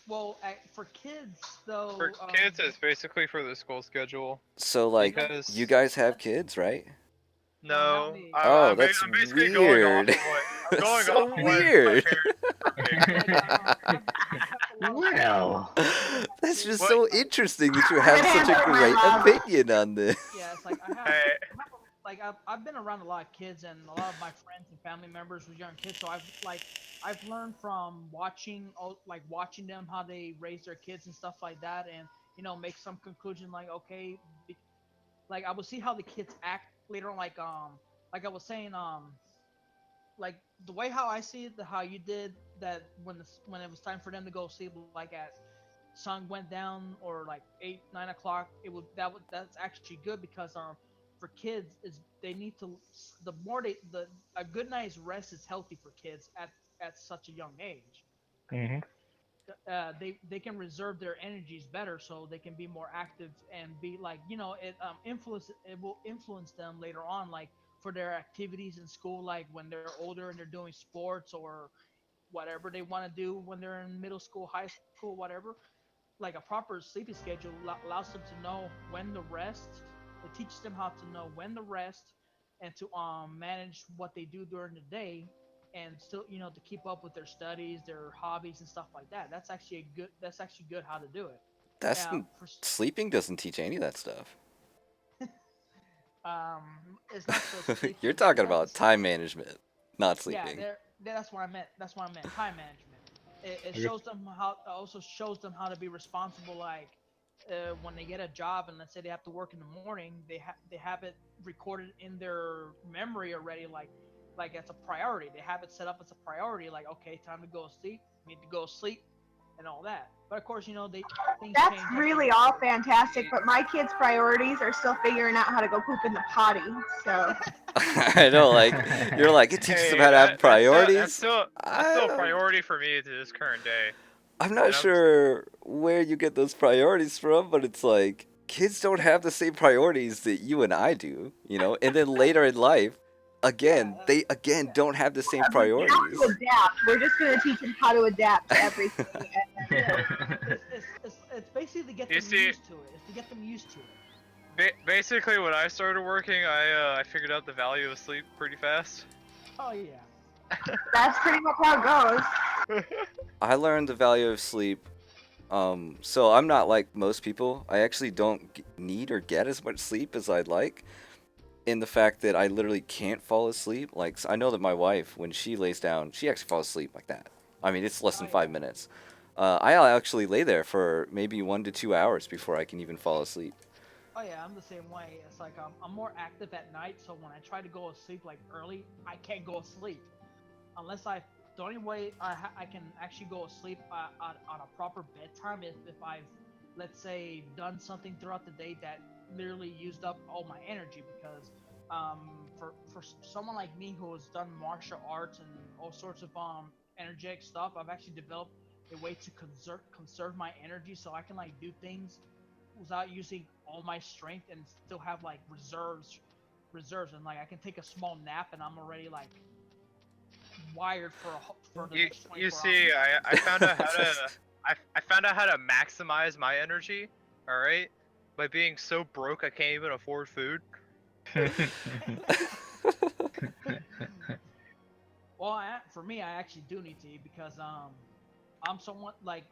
well, for kids though, For kids, it's basically for the school schedule. So like, Because you guys have kids, right? not no, me. Oh, I'm that's basically going off weird. of what I'm That's going so off of what weird. my parents Like, I have a lot of Well. That's just What? so interesting that you have such a great opinion on this. Yeah, it's like Hey, like I've been around a lot of kids and a lot of my friends and family members with young kids, so I've learned from watching them how they raise their kids and stuff like that, and make some conclusion like okay, like I will see how the kids act later on, like I was saying like the way how I see it, how you did that when it was time for them to go sleep, like at sun went down or like 8, 9 o'clock, that's actually good because for kids is they need to the more they the a good night's rest is healthy for kids at such a young age. Hmm. They can reserve their energies better so they can be more active and be like it will influence them later on, like for their activities in school, like when they're older and they're doing sports or whatever they want to do when they're in middle school, high school, whatever. Like a proper sleeping schedule allows them to know when to rest. It teaches them how to know when to rest and to manage what they do during the day, and still to keep up with their studies, their hobbies and stuff like that. That's actually good how to do it. That's For sleeping doesn't teach any of that stuff. it's not so sleeping. You're talking That's about time management, not yeah, sleeping. that's what I meant. That's what I meant. Time management. It Okay. shows them how. Also shows them how to be responsible. Like when they get a job and let's say they have to work in the morning, they have it recorded in their memory already. Like it's a priority. They have it set up as a priority. Like okay, time to go to sleep. Need to go to sleep, and all that. But of course, they things That's change. really all fantastic, but my kids' priorities are still figuring out how to go poop in the potty. So I know, like you're like it teaches them hey, how to have priorities. that's still a priority for me to this current day. I'm not And sure where you get those priorities from, but it's like kids don't have the same priorities that you and I do, And then later in life, again, they again don't have the same they have priorities. to adapt. We're just going to teach them how to adapt to everything. It's basically to get You them see- used to it. It's to get them used to it. Basically, when I started working, I figured out the value of sleep pretty fast. Oh yeah. That's pretty much how it goes. I learned the value of sleep. So I'm not like most people. I actually don't need or get as much sleep as I'd like. In the fact that I literally can't fall asleep. Like I know that my wife, when she lays down, she actually falls asleep like that. I mean, it's less than 5 minutes. I'll actually lay there for maybe 1 to 2 hours before I can even fall asleep. Oh yeah, I'm the same way. It's like I'm more active at night, so when I try to go to sleep like early, I can't go to sleep unless the only way I can actually go to sleep on a proper bedtime is if I've, let's say, done something throughout the day that literally used up all my energy. Because for someone like me who has done martial arts and all sorts of energetic stuff, I've actually developed a way to conserve my energy so I can like do things without using all my strength and still have like reserves, and like I can take a small nap and I'm already like wired for the next 24 You see, hours. I found out how to I found out how to maximize my energy. All right, by being so broke I can't even afford food. Well, for me, I actually do need to eat because I'm somewhat like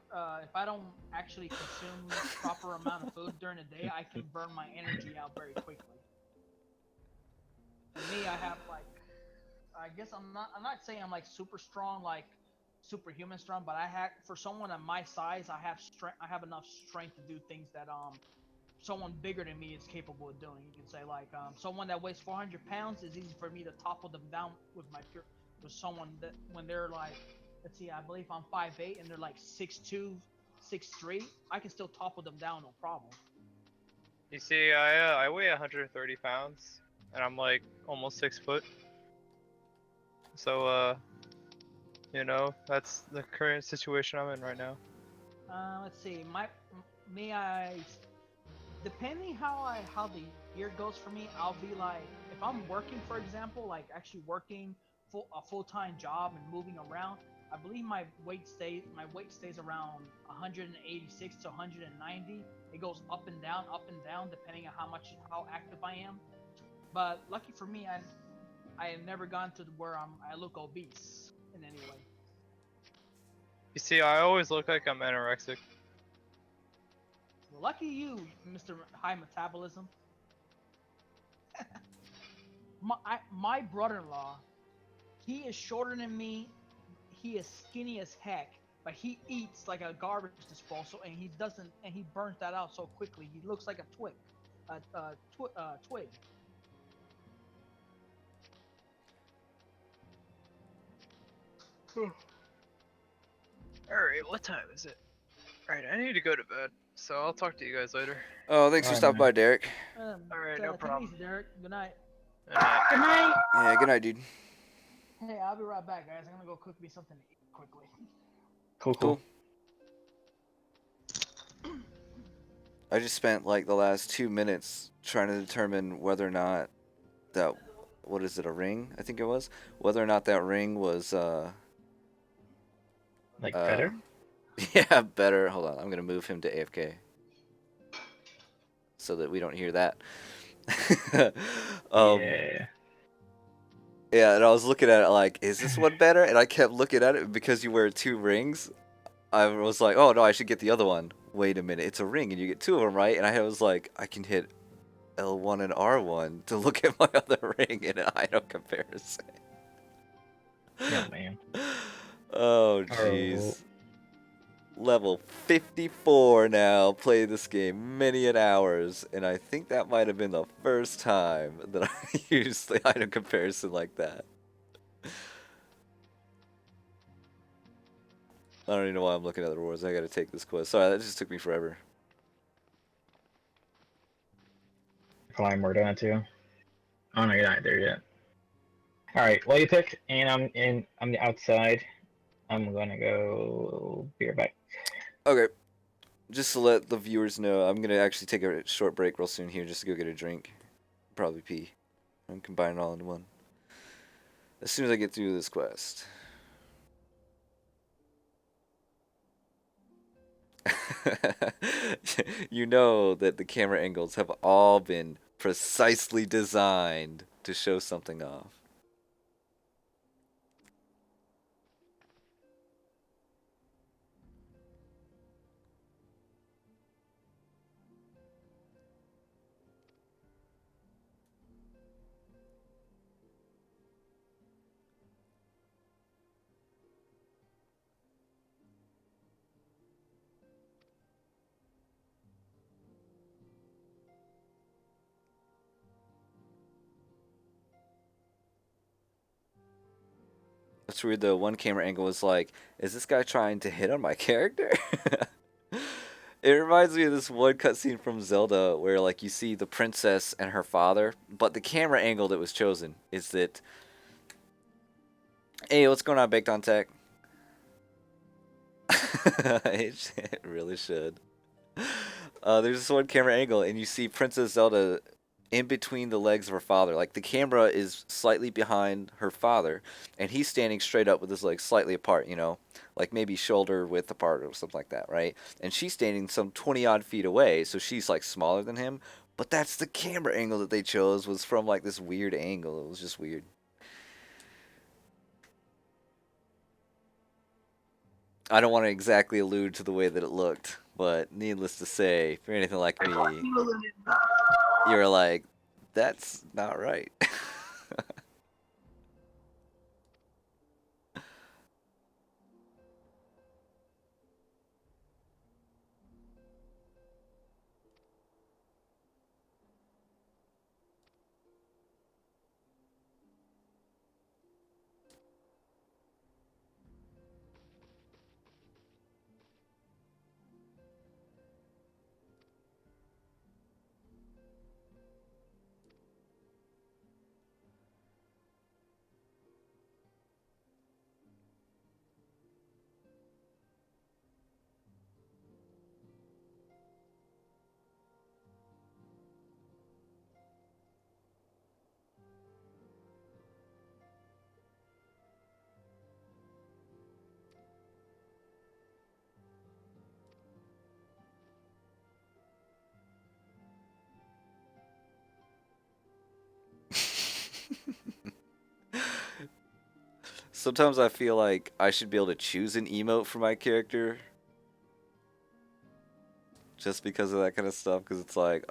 if I don't actually consume proper amount of food during the day, I can burn my energy out very quickly. For me, I have like I guess I'm not saying I'm like super strong, like superhuman strong, but I have for someone of my size, I have enough strength to do things that someone bigger than me is capable of doing. You can say like someone that weighs 400 pounds is easy for me to topple them down with someone that when they're like, let's see, I believe I'm 5'8" and they're like 6'2", 6'3", I can still topple them down no problem. You see, I weigh 130 pounds and I'm like almost 6 foot. So that's the current situation I'm in right now. Let's see, I depending how the year goes for me, I'll be like if I'm working, for example, like actually working full-time job and moving around, I believe my weight stays around 186 to 190. It goes up and down, depending on how active I am. But lucky for me, I have never gone to where I look obese in any way. You see, I always look like I'm anorexic. Well, lucky you, Mr. High Metabolism. My brother-in-law, he is shorter than me. He is skinny as heck, but he eats like a garbage disposal, and he burns that out so quickly. He looks like a twig. Alright, what time is it? Alright, I need to go to bed, so I'll talk to you guys later. Oh, thanks for Alright, stopping man. by, Derek. Alright, no Take it problem. easy, Derek. Good night. Good night. Good night. Yeah, good night, dude. Hey, I'll be right back, guys. I'm gonna go cook me something to eat quickly. Cool. I just spent like the last 2 minutes trying to determine whether or not that, what is it, a ring? I think it was. Whether or not that ring was, Better? yeah, better. Hold on, I'm gonna move him to AFK so that we don't hear that. Yeah. Yeah, and I was looking at it like, is this one better? And I kept looking at it because you wear 2 rings. I was like, oh no, I should get the other one. Wait a minute, it's a ring and you get 2 of them, right? And I was like, I can hit L1 and R1 to look at my other ring in an item comparison. Oh man. Oh jeez. Level 54 now, played this game many an hours, and I think that might have been the first time that I used the item comparison like that. I don't even know why I'm looking at the rewards. I gotta take this quest. Sorry, that just took me forever. Climb more down too. Oh no, you're not there yet. Alright, well you pick, and I'm the outside. I'm gonna go be right back. Okay. Just to let the viewers know, I'm gonna actually take a short break real soon here just to go get a drink. Probably pee. I'm combining it all into one. As soon as I get through this quest. You know that the camera angles have all been precisely designed to show something off. That's weird though. One camera angle was like, is this guy trying to hit on my character? It reminds me of this one cutscene from Zelda where like you see the princess and her father, but the camera angle that was chosen is that. Hey, what's going on, Baked on Tech? It really should. There's this one camera angle, and you see Princess Zelda in between the legs of her father. Like the camera is slightly behind her father, and he's standing straight up with his legs slightly apart, you know, like maybe shoulder width apart or something like that, right? And she's standing some 20 odd feet away, so she's like smaller than him. But that's the camera angle that they chose, was from like this weird angle. It was just weird. I don't want to exactly allude to the way that it looked, but needless to say, if you're anything like me, You alluded to that. you're like, that's not right. Sometimes I feel like I should be able to choose an emote for my character. Just because of that kind of stuff, because it's like,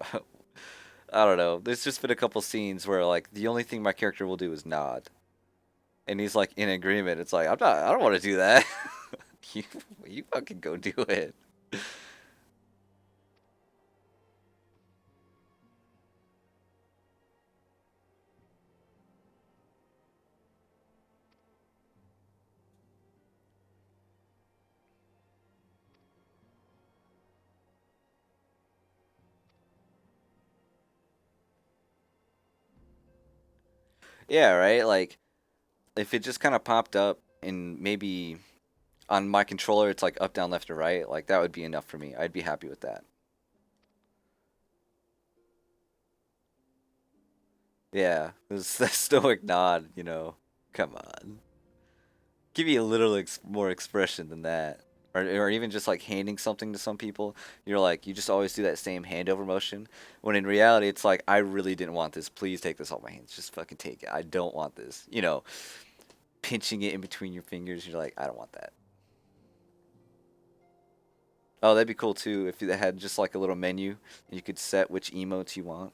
I don't know. There's just been a couple scenes where like the only thing my character will do is nod, and he's like in agreement. It's like I don't want to do that. you fucking go do it. Yeah, right. Like if it just kind of popped up and maybe on my controller it's like up, down, left, or right, like that would be enough for me. I'd be happy with that. Yeah, this the stoic nod, you know. Come on. Give me a little more expression than that. Or even just like handing something to some people. You're like, you just always do that same handover motion. When in reality, it's like, I really didn't want this. Please take this off my hands. Just fucking take it. I don't want this. You know, pinching it in between your fingers. You're like, I don't want that. Oh, that'd be cool too if they had just like a little menu and you could set which emotes you want.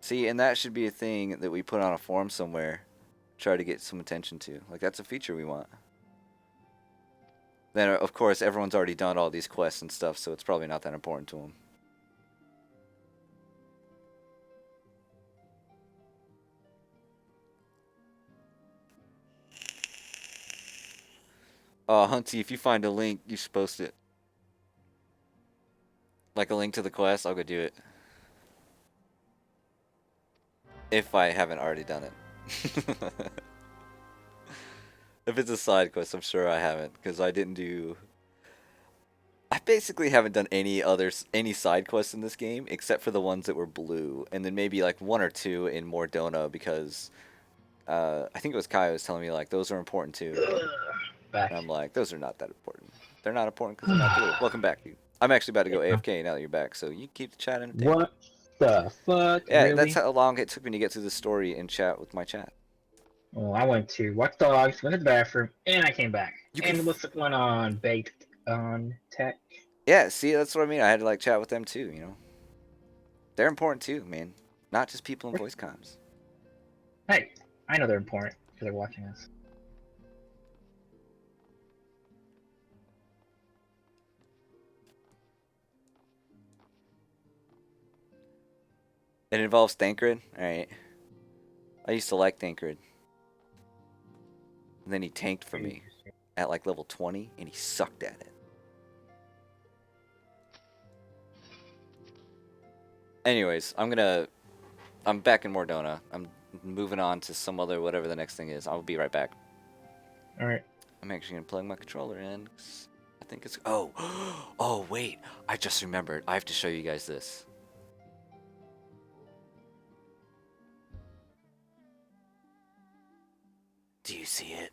See, and that should be a thing that we put on a forum somewhere. Try to get some attention to. Like, that's a feature we want. Then, of course, everyone's already done all these quests and stuff, so it's probably not that important to them. Oh, Hunty, if you find a link, you should post it. Like a link to the quest, I'll go do it. If I haven't already done it. If it's a side quest, I'm sure I haven't, because I didn't do... I basically haven't done any side quests in this game, except for the ones that were blue, and then maybe like one or two in Mordona, because I think it was Kai who was telling me like those are important too. Back. And I'm like, those are not that important. They're not important because they're not blue. Welcome back, dude. I'm actually about to go AFK now that you're back, so you keep the chat entertaining. What the fuck? Yeah, really? that's how long it took me to get through the story and chat with my chat. Well, I went to watch dogs, went to the bathroom, and I came back. And what's going on, baked on tech? Yeah, see, that's what I mean. I had to like chat with them too, you know. They're important too, man. Not just people in voice comms. Hey, I know they're important because they're watching us. It involves Thancred? Alright. I used to like Thancred. And then he tanked for me at like level 20, and he sucked at it. Anyways, I'm back in Mordona. I'm moving on to some other, whatever the next thing is. I'll be right back. Alright. I'm actually going to plug my controller in. 'Cause I think it's... Oh! Oh, wait! I just remembered. I have to show you guys this. Do you see it?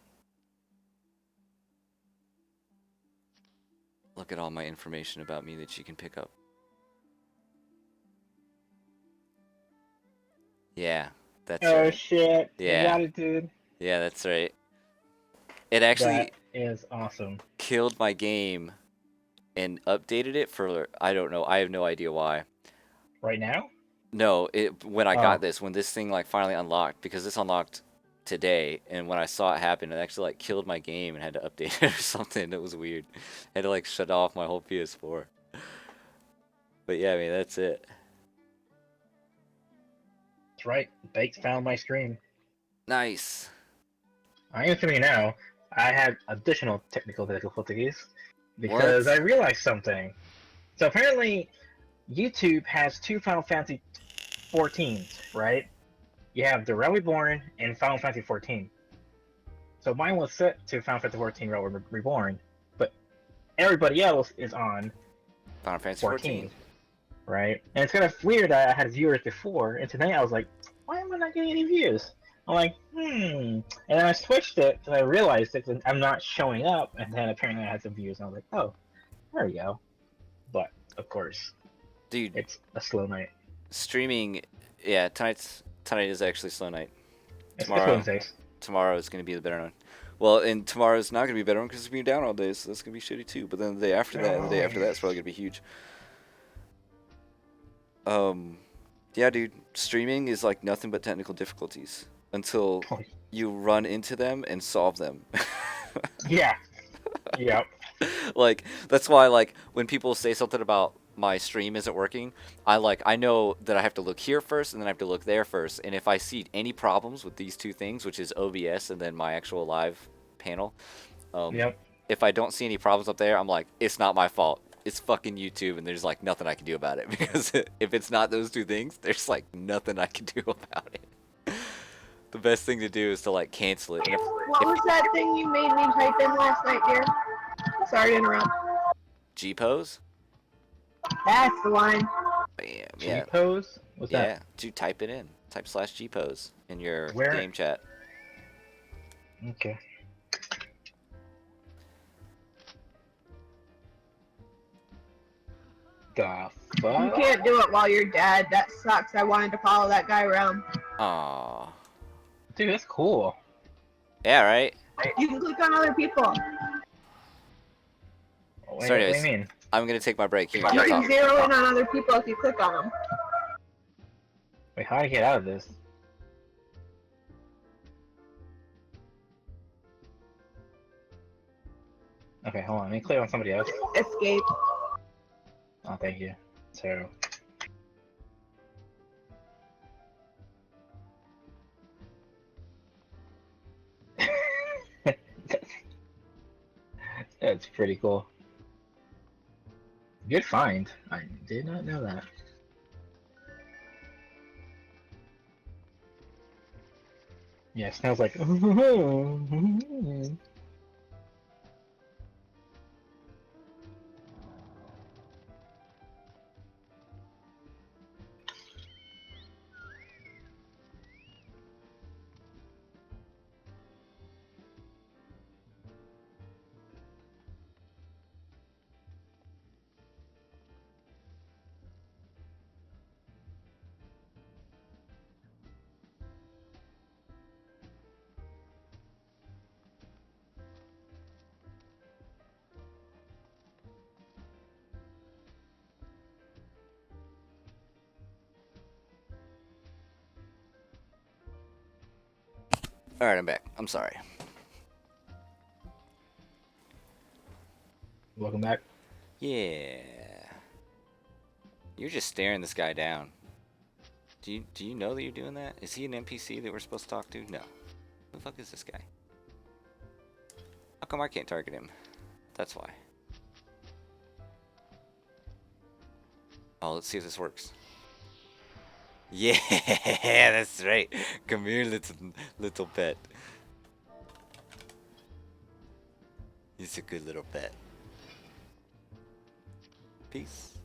Look at all my information about me that you can pick up. Yeah, that's Oh right. shit. Yeah. You got it, dude. Yeah, that's right. It actually That is awesome. killed my game and updated it for, I don't know, I have no idea why. Right now? No, when I got Oh. this, when this thing like finally unlocked, because this unlocked today, and when I saw it happen, it actually like killed my game and had to update it or something. It was weird. I had to like shut off my whole PS4. But yeah, I mean, that's it. That's right. Baked found my screen. Nice. I am assuming now I had additional technical difficulties because What? I realized something. So apparently, YouTube has two Final Fantasy 14s, right? You have The Realm Reborn and Final Fantasy 14. So mine was set to Final Fantasy 14 Realm Reborn, but everybody else is on Final Fantasy 14, right? And it's kind of weird that I had viewers before, and today I was like, why am I not getting any views? I'm like, And then I switched it because I realized that I'm not showing up, and then apparently I had some views, and I was like, oh, there we go. But, of course, Dude, it's a slow night. streaming Yeah, tonight is actually slow night. It's Tomorrow. Wednesdays. Tomorrow is going to be the better one. Well, and tomorrow's not going to be a better one because it's going to be down all day, so that's going to be shitty too. But then the day after that, and the day after that is probably going to be huge. Yeah, dude, streaming is like nothing but technical difficulties until you run into them and solve them. Yeah. Yep. Like, that's why, like, when people say something about my stream isn't working, I know that I have to look here first and then I have to look there first. And if I see any problems with these two things, which is OBS and then my actual live panel, Yep. if I don't see any problems up there, I'm like, it's not my fault. It's fucking YouTube, and there's like nothing I can do about it. Because if it's not those two things, there's like nothing I can do about it. The best thing to do is to like cancel it. And What was that thing you made me type in last night, dear? Sorry to interrupt. G-pose? That's the one. Bam, yeah. G-pose? What's Yeah, that? to type it in. Type /G-pose in your Where? game chat. Okay. The You fuck? can't do it while you're dead. That sucks. I wanted to follow that guy around. Aww. Dude, that's cool. Yeah, right? You can click on other people. Wait, So what do anyways, you mean? I'm gonna take my break. You You can can talk. zero in on other people if you click on them. Wait, how do I get out of this? Okay, hold on. Let me click on somebody else. Escape. Oh, thank you. So. That's pretty cool. Good find. I did not know that. Yeah, Snow's like. Alright, I'm back. I'm sorry. Welcome back. Yeah. You're just staring this guy down. Do you know that you're doing that? Is he an NPC that we're supposed to talk to? No. Who the fuck is this guy? How come I can't target him? That's why. Oh, let's see if this works. Yeah, that's right. Come here, little pet. He's a good little pet. Peace.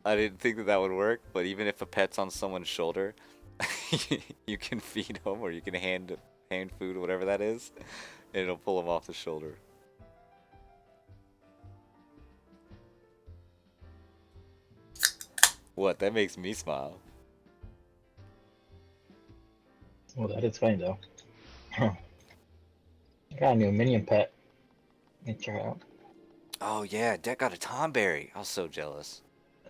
I didn't think that would work, but even if a pet's on someone's shoulder, you can feed them or you can hand food, whatever that is, and it'll pull them off the shoulder. What? That makes me smile. Well, that is funny though. I got a new minion pet. Let me try it out. Oh yeah, Deck got a Tomberry. I was so jealous.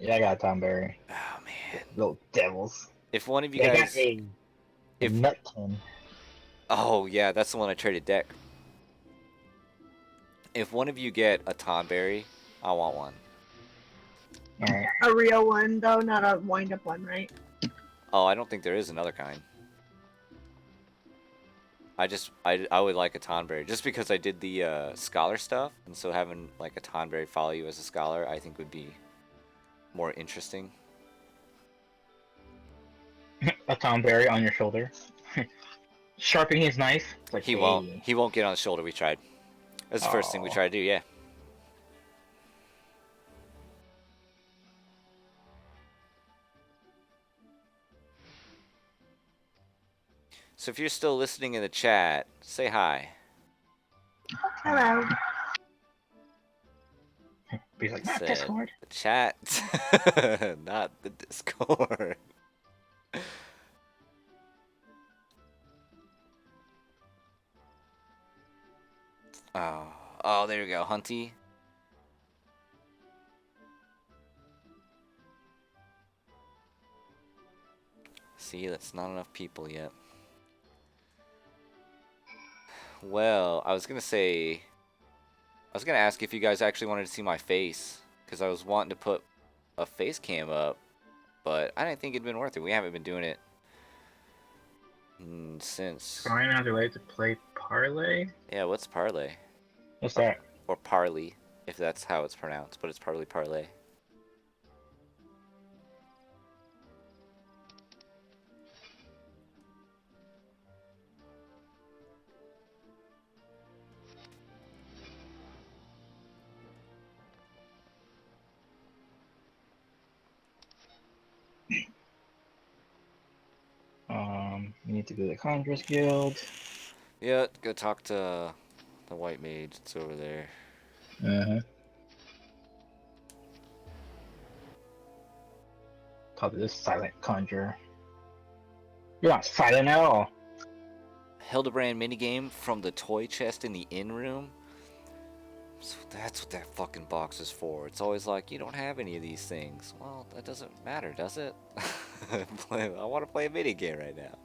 Yeah, I got a Tomberry. Oh man. Little devils. If one of you They guys, got a if Nutkin. oh yeah, that's the one I traded Deck. If one of you get a Tomberry, I want one. Alright. A real one, though, not a wind-up one, right? Oh, I don't think there is another kind. I would like a Tonberry just because I did the scholar stuff, and so having like a Tonberry follow you as a scholar, I think would be more interesting. A Tomberry on your shoulder. Sharpening his knife. It's like, He hey. won't. He won't get on the shoulder. We tried. That's the first thing we Aw. tried to do. Yeah. So if you're still listening in the chat, say hi. Hello. But he's like, not Said Discord. the chat, not the Discord. Oh, there you go, Hunty. See, that's not enough people yet. Well, I was gonna ask if you guys actually wanted to see my face, because I was wanting to put a face cam up, but I didn't think it'd been worth it. We haven't been doing it since. Find another way to play Parlay? Yeah, what's Parlay? What's that? Or Parley, if that's how it's pronounced, but it's probably Parlay. We need to go to the Congress Guild. Yeah, go talk to the white mage. It's over there. Talk to this silent conjurer. You're not silent at all. Hildebrand minigame from the toy chest in the inn room. So that's what that fucking box is for. It's always like, you don't have any of these things. Well, that doesn't matter, does it? I want to play a minigame right now.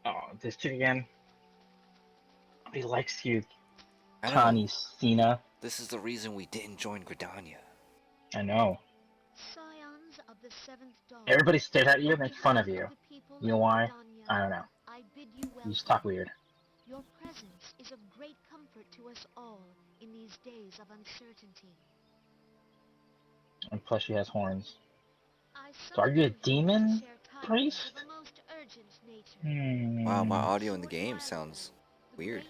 Oh, this chick again. He likes you, I know. Connie Cena. This is the reason we didn't join Gridania. I know. Scions of the seventh dawn. Everybody stared at you and make fun of you. You know why? I don't know. I bid you You just talk weird. Your presence is of great comfort to us all in these days of uncertainty. And plus she has horns. I So are you a summon demon, to share tidings priest? of the most urgent nature. Wow, my audio in the game sounds weird.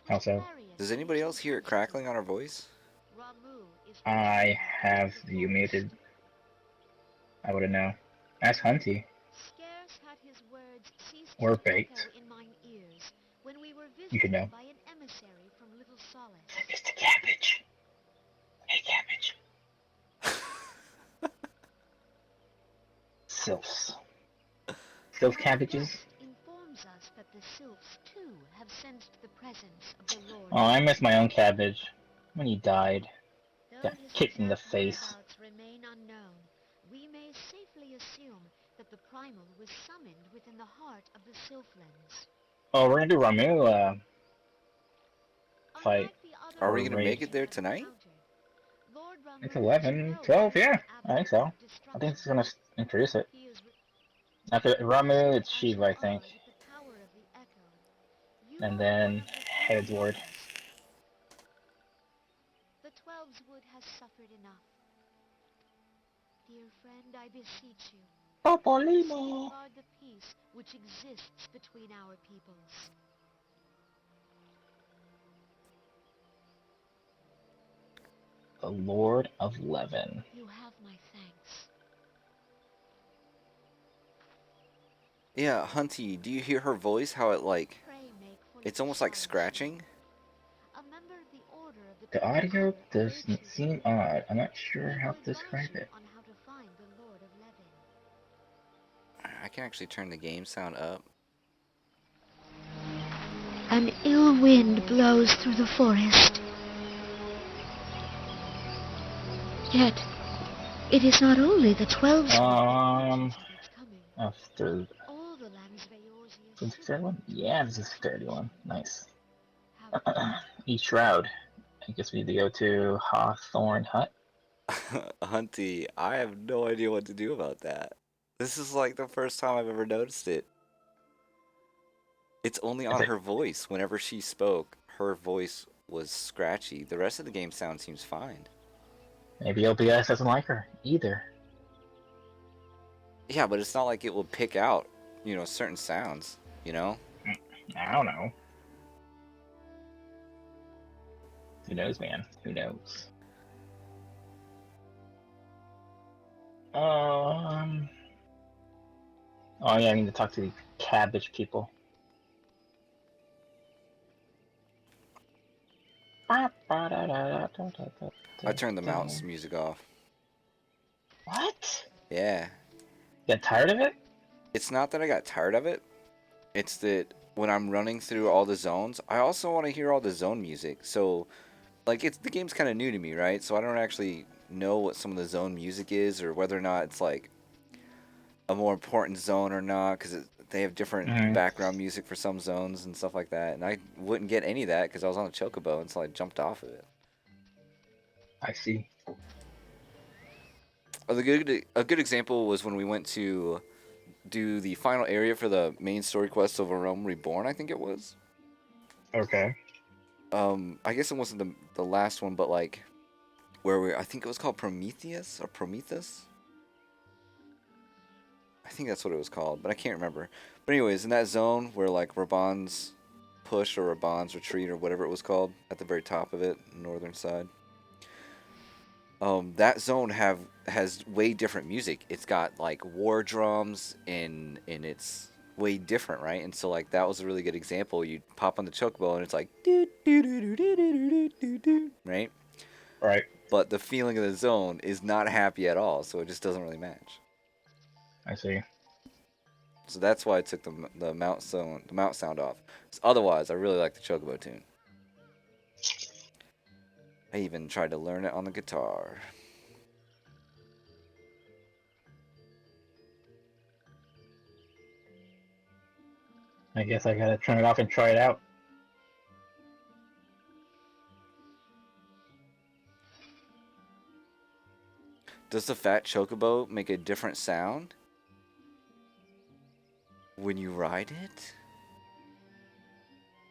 How so? Does anybody else hear it crackling on our voice? I have you muted. I wouldn't know. Ask Hunty. Scarce had his words ceased Or to baked. echo in mine ears when we were You should know. visited by an emissary from Little Solace. It's the cabbage. Hey, cabbage. Sylphs. Sylph cabbages? Informs us that the sylphs too have sensed the presence of the Lord. Oh, I miss my own cabbage. When he died. Though Got his kicked in the exact face. whereabouts remain unknown, we may safely assume that the Primal was summoned within the heart of the Sylphlands. Oh, we're gonna do Ramu, fight. Unlike the other Are we gonna warriors make it there we have tonight? encountered, Lord Ramu It's is 11, no 12, yeah. advocate I think so. of I think it's destruction. gonna introduce it. He is After Ramu, it's as Shiva, you I think. are with the power of the Echo. You And are then one of the Head's Ward. The Twelves Wood has suffered enough. Dear friend, I beseech you, Topolimo! safeguard the peace which exists between our peoples. The Lord of Levin. You have my thanks. Yeah, Hunty, do you hear her voice? How it like, Pray make for it's Little almost like Solace. scratching? A member of the Order of The Twelve audio Wood doesn't awaits you. seem odd. I'm not sure He how will to describe advise you it. on how to find the Lord of Levin. I can actually turn the game sound up. An ill wind blows through the forest. Yet, it is not only the 12 that's coming. After All the lands Vayorsia the third one? Yeah, this is the third one. Nice. How Each shroud. I guess we need to go to Hawthorne Hut. Hunty, I have no idea what to do about that. This is like the first time I've ever noticed it. It's only on her voice. Whenever she spoke, her voice was scratchy. The rest of the game sound seems fine. Maybe OBS doesn't like her either. Yeah, but it's not like it will pick out, certain sounds, I don't know. Who knows, man? Who knows? Oh yeah, I need to talk to the cabbage people. I turned the mouse music off. What? Yeah. Get tired of it? It's not that I got tired of it. It's that when I'm running through all the zones, I also want to hear all the zone music. So, like, the game's kind of new to me, right? So I don't actually know what some of the zone music is or whether or not it's like a more important zone or not, because they have different background music for some zones and stuff like that. And I wouldn't get any of that because I was on a chocobo until I jumped off of it. I see. A good example was when we went to do the final area for the main story quest of A Realm Reborn, I think it was. Okay. I guess it wasn't the last one, but like where I think it was called Prometheus or Prometheus. I think that's what it was called, but I can't remember. But anyways, in that zone where like Raban's push or Raban's retreat or whatever it was called at the very top of it, northern side. That zone has way different music. It's got like war drums and it's way different, right? And so like that was a really good example. You pop on the chocobo and it's like do do do do do do do do, right? Right. But the feeling of the zone is not happy at all, so it just doesn't really match. I see. So that's why I took the mount sound off. Otherwise, I really like the chocobo tune. I even tried to learn it on the guitar. I guess I gotta turn it off and try it out. Does the fat chocobo make a different sound when you ride it?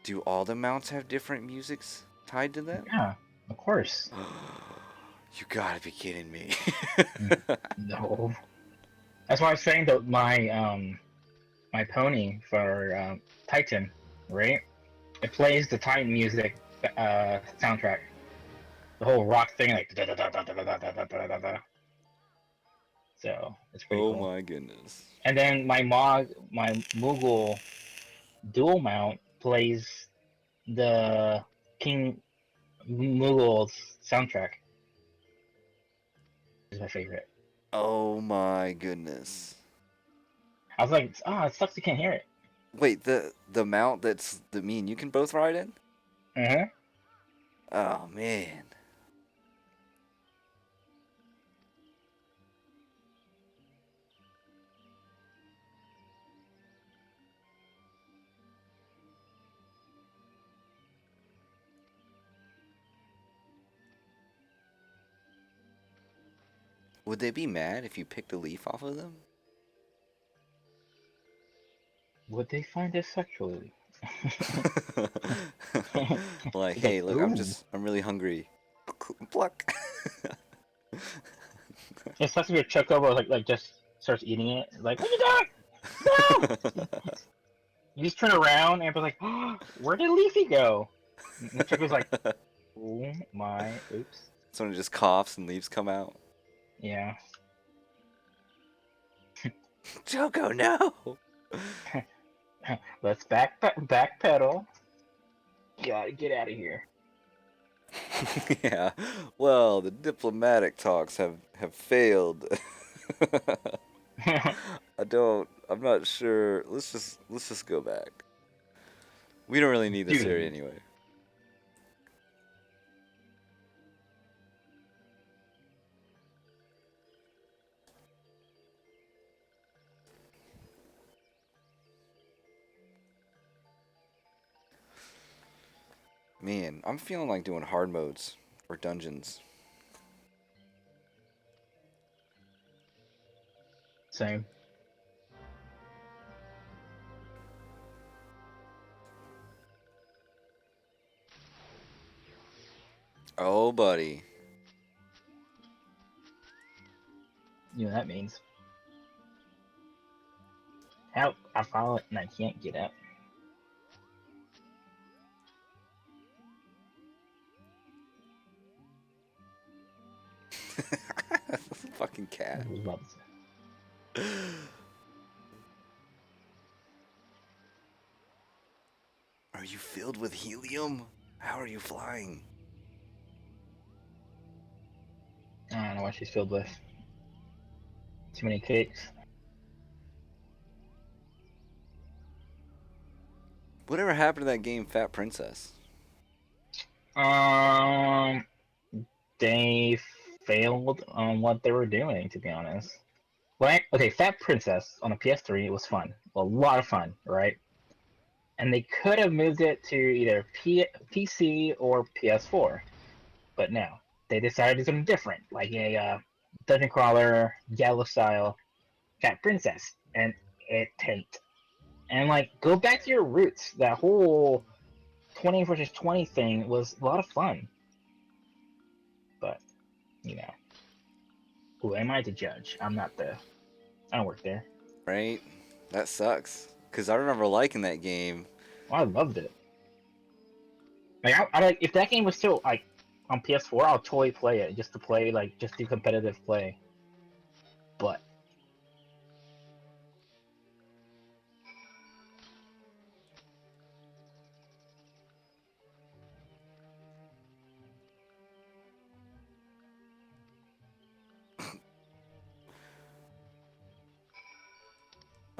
Do all the mounts have different musics tied to them? Yeah, of course. You gotta be kidding me. No. That's why I was saying that my pony for Titan, right? It plays the Titan music soundtrack. The whole rock thing, like da da da da da da da da da da da. So it's pretty Oh cool. my goodness. And then my Moogle dual mount plays the King Moogle's soundtrack. Is my favorite. Oh my goodness. I was like, it sucks you can't hear it. Wait, the mount that me and you can both ride in? Uh-huh. Oh man. Would they be mad if you picked a leaf off of them? Would they find this sexually? Like, He's hey, like, look, ooh. I'm really hungry. Pluck. It sucks if your chocobo like just starts eating it. Like, what are you doing? No! You just turn around and it's like, oh, where did Leafy go? And the chocobo's like, oh my, oops. Someone just coughs and leaves come out. Yeah. Choco, no! Let's backpedal. Gotta get out of here. Yeah. Well, the diplomatic talks have failed. I'm not sure. Let's just go back. We don't really need this area anyway. Man, I'm feeling like doing hard modes or dungeons. Same. Oh, buddy. You know what that means. Help! I follow it and I can't get up. Fucking cat. I was about to say. Are you filled with helium? How are you flying? I don't know what she's filled with. Too many cakes. Whatever happened to that game, Fat Princess? They failed on what they were doing, to be honest. Well, okay, Fat Princess on the PS3 was fun. A lot of fun, right? And they could have moved it to either PC or PS4. But no. They decided to do something different, like a dungeon crawler, yellow style Fat Princess. And it tanked. And like, go back to your roots. That whole 20 versus 20 thing was a lot of fun. But, you know. Who am I to judge? I don't work there. Right? That sucks. Because I remember liking that game. Well, I loved it. Like, I like, if that game was still like on PS4, I'll totally play it just to play, like, just do competitive play. But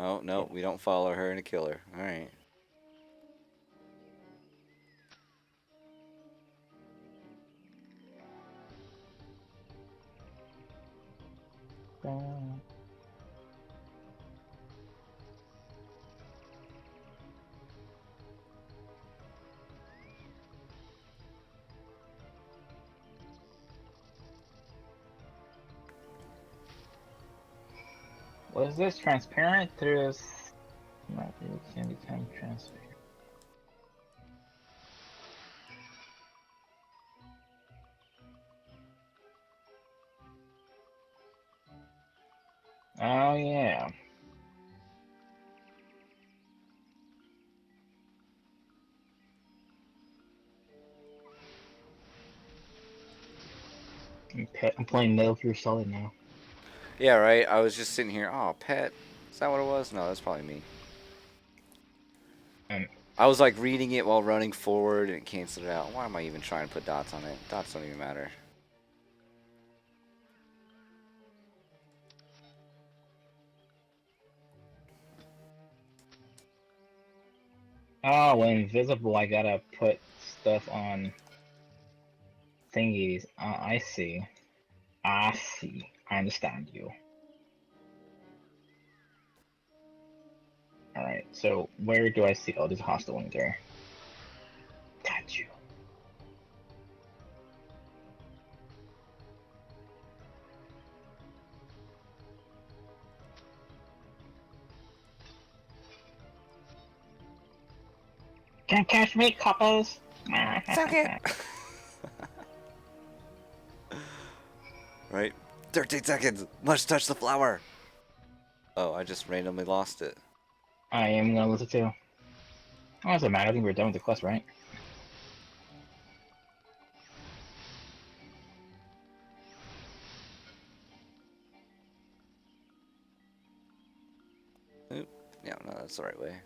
Oh, no, we don't follow her and kill her. Alright. was this transparent? There's not really can become transparent. Oh yeah. I'm playing Metal Gear Solid now. Yeah, right. I was just sitting here. Oh, pet. Is that what it was? No, that's probably me. I was like reading it while running forward and it canceled it out. Why am I even trying to put dots on it? Dots don't even matter. Oh, when invisible, I gotta put stuff on thingies. I see. I see. I understand you. Alright, so where do I see? Oh, there's a hostile in there. Got you. Can't catch me, coppers! Suck it! Right? 13 seconds! Must touch the flower! Oh, I just randomly lost it. I am gonna lose it too. Oh, doesn't matter. I think we're done with the quest, right? Oop. Yeah, no, that's the right way.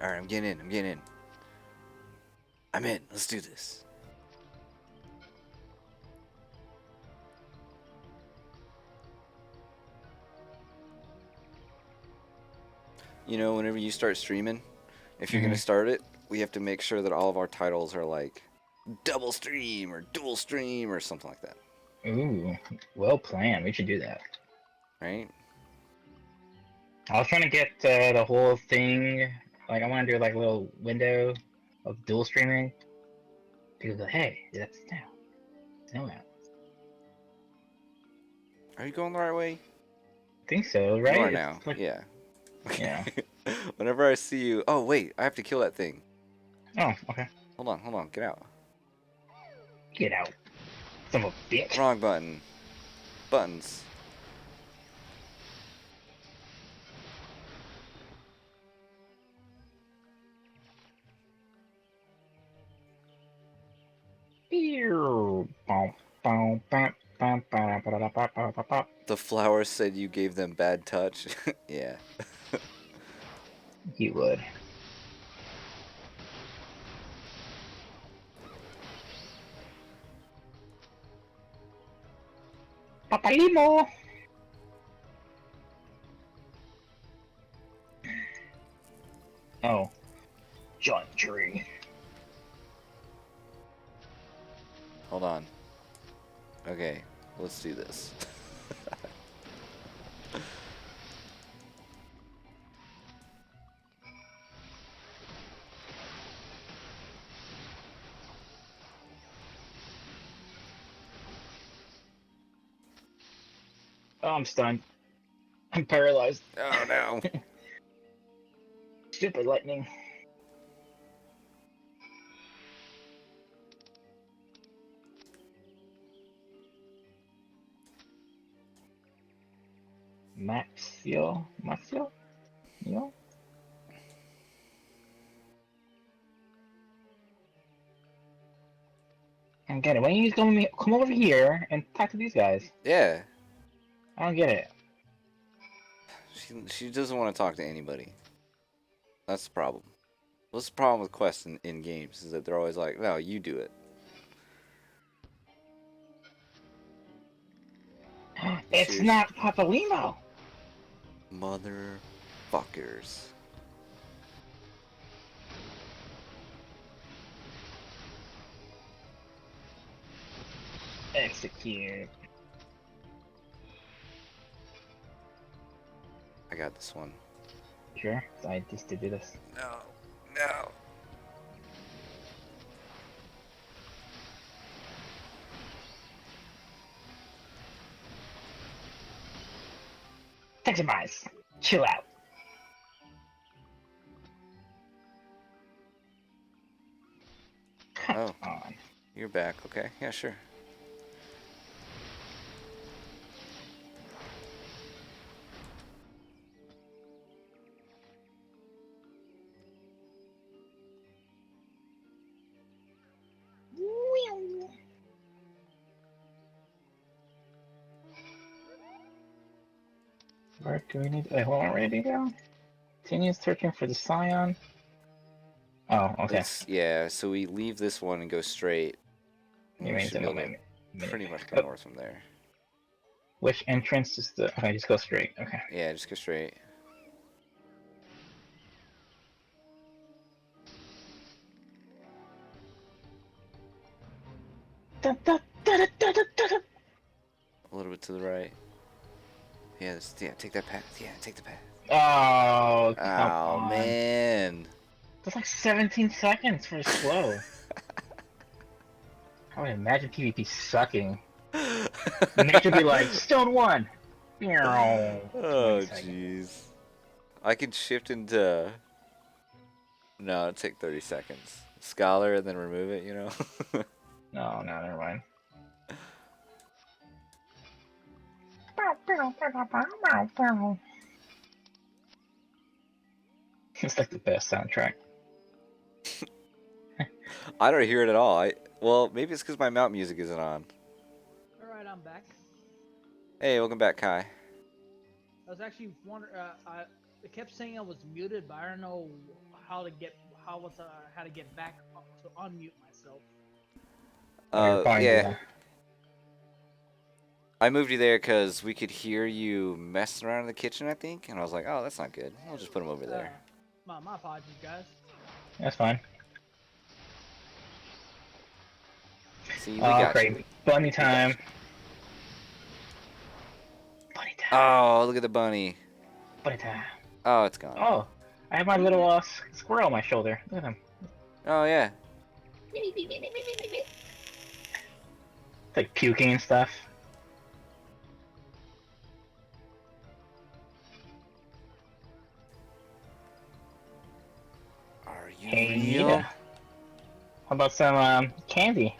Alright, I'm getting in. I'm in. Let's do this. you know, whenever you start streaming, if you're gonna start it, we have to make sure that all of our titles are like double stream or dual stream or something like that. Ooh, well planned. We should do that. Right? I was trying to get the whole thing. Like, I want to do like a little window of dual streaming. People go, hey, that's no out. Are you going the right way? I think so, right? You are It's now. like- Yeah. Yeah. Whenever I see you, oh wait, I have to kill that thing. Oh, okay. Hold on, get out. Get out. Son of a bitch. Wrong button. Buttons. The flower said you gave them bad touch. Yeah. You would. Papalimo! Oh. John Tree. Hold on. Okay, let's do this. Oh, I'm stunned. I'm paralyzed. Oh no. Stupid lightning. Maxio? No? I don't get it. Why don't you come over here and talk to these guys? Yeah. I don't get it. She doesn't want to talk to anybody. That's the problem. What's the problem with quests in games is that they're always like, no, you do it. It's Cheers. not Papalimo! Motherfuckers. Execute. I got this one. Sure, I just did this. No. No. Take some ice. Chill out. Come Oh. on. You're back. Okay. Yeah, sure. Where do we need? Wait, hold on, ready to go? Continue searching for the Scion. Oh, okay. Yeah, so we leave this one and go straight. And You we mean should be able to minute. pretty much go Oh, north from there. which entrance is the? Okay, just go straight. Okay. Yeah, just go straight. Da, da, da, da, da, da, da. A little bit to the right. Yeah, take that path. Yeah, take the path. Oh, come Oh, on. man. That's like 17 seconds for slow. I would imagine PvP sucking. Nature be like, Stone 1! Oh, 20 seconds. jeez. I could shift into... No, it'd take 30 seconds. Scholar and then remove it, you know? No, never mind. It's like the best soundtrack. I don't hear it at all. Well, maybe it's because my mount music isn't on. Alright, I'm back. Hey, welcome back, Kai. I was actually wondering, it kept saying I was muted, but I don't know how to get back to unmute myself. You're fine, Yeah. I moved you there because we could hear you messing around in the kitchen, I think, and I was like, oh, that's not good. I'll just put him over there. My apologies, guys. That's fine. See, we got great. you. Bunny got time. you. Bunny time. Oh, look at the bunny. Bunny time. Oh, it's gone. Oh, I have my little squirrel on my shoulder. Look at him. Oh, yeah. It's like puking and stuff. Are you Hey, real? Nita. How about some candy?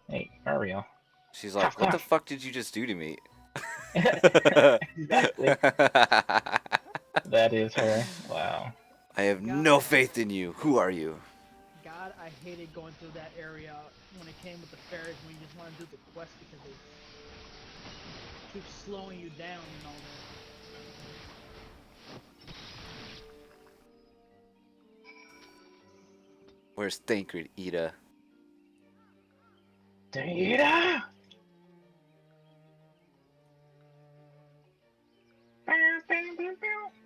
Hey, Ariel. She's like, what the fuck did you just do to me? Exactly. That is her. Wow. I have no faith in you. Who are you? God, I hated going through that area when it came with the fairies when you just want to do the quest because they keep slowing you down and all that. Where's Thancred, Ida? Data!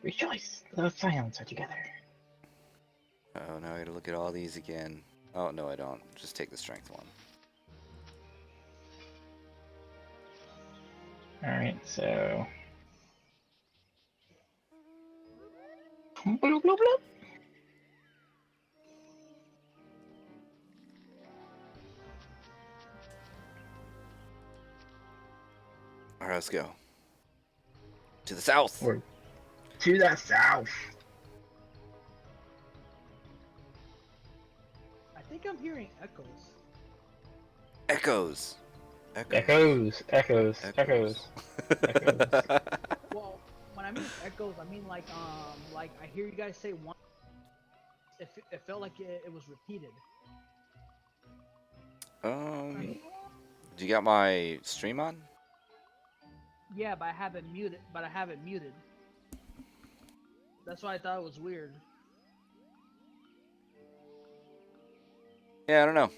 Rejoice! Those sounds are together. Oh, now I gotta look at all these again. Oh, no, I don't. Just take the strength one. Alright, so... Bloop, bloop, bloop. Alright, let's go. To the south! We're to the south! I think I'm hearing echoes. Echoes! Echoes, echoes, echoes. Echoes. Well, when I mean echoes, I mean like I hear you guys say one. It felt like it was repeated. Do you got my stream on? Yeah, but I have it muted. That's why I thought it was weird. Yeah, I don't know.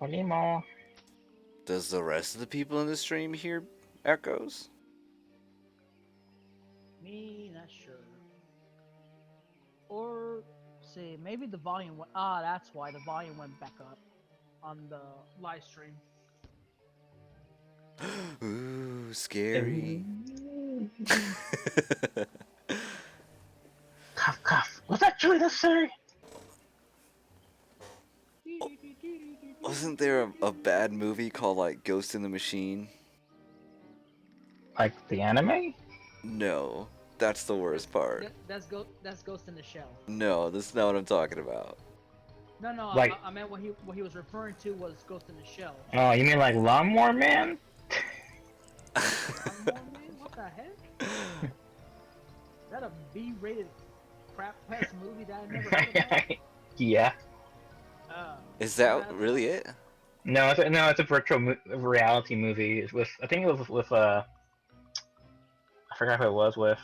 Polimo. Does the rest of the people in the stream hear echoes? Me, not sure. Or see, maybe the volume went. Ah, that's why the volume went back up on the live stream. Ooh, scary. Cough, cough. Was that truly necessary? Wasn't there a bad movie called like Ghost in the Machine? Like the anime? No, that's the worst part. That's Ghost in the Shell. No, that's not what I'm talking about. No, Like- I meant what he was referring to was Ghost in the Shell. Oh, you mean like Lawnmower Man? Lawnmower Man? What the heck? Is that a B-rated crap pest movie that I never heard about? Yeah. Is that really it? No, it's a virtual reality movie. It's with, I think it was with I forgot who it was with.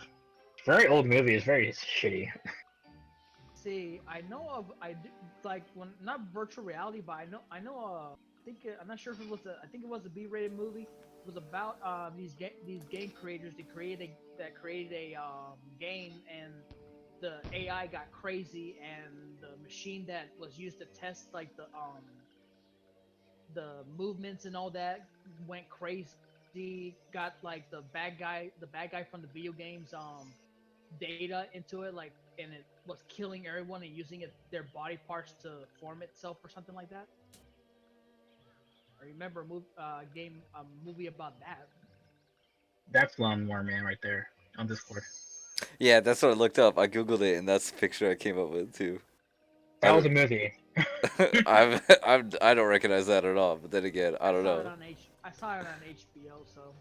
Very old movie. It's very shitty. See, I know of like when not virtual reality, but I know I'm not sure if it was I think it was a B-rated movie. It was about these game creators that created a game, and the AI got crazy, and the machine that was used to test like the movements and all that went crazy. Got like the bad guy from the video games data into it, like, and it was killing everyone and using their body parts to form itself or something like that. I remember a movie about that. That's Lawnmower Man right there on Discord. Yeah, that's what I looked up. I googled it, and that's the picture I came up with too. That was a movie. I don't recognize that at all. But then again, I don't know. I saw it on HBO, so.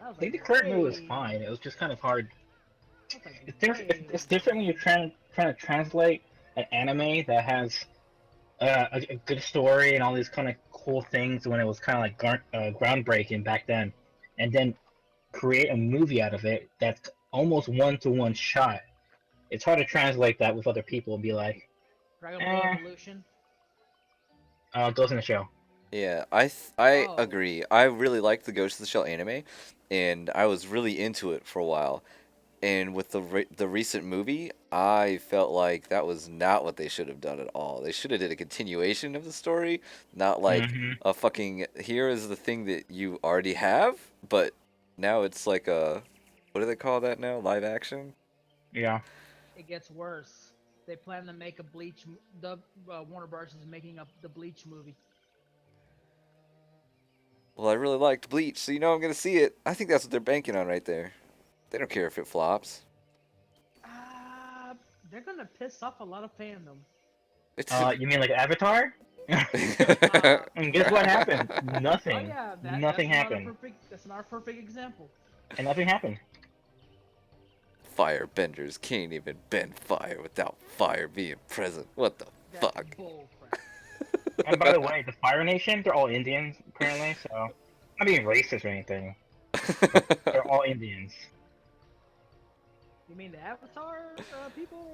I think the current movie was fine. It was just kind of hard. It's different when you're trying to translate an anime that has a good story and all these kind of cool things when it was kind of like groundbreaking back then, and then create a movie out of it that's almost one-to-one shot It's hard to translate that with other people and be like, Dragon Ball eh, Evolution. Ghost in the Shell. Yeah, I Oh. agree. I really liked the Ghost of the Shell anime, and I was really into it for a while. And with the recent movie, I felt like that was not what they should have done at all. They should have did a continuation of the story, not like Mm-hmm. a fucking here is the thing that you already have, but now it's like a what do they call that now? Live action? Yeah. It gets worse. They plan to make a Bleach. Warner Bros. Is making up the Bleach movie. Well, I really liked Bleach, so you know I'm gonna see it. I think that's what they're banking on right there. They don't care if it flops. They're gonna piss off a lot of fandom. It's You mean like Avatar? Uh, And guess what happened? oh Nothing. yeah, Nothing happened. That's not a perfect example. And nothing happened. Firebenders can't even bend fire without fire being present. What the That's fuck? bull crap. And by the way, the Fire Nation, they're all Indians currently, so I'm not being racist or anything. They're all Indians. You mean the Avatar people?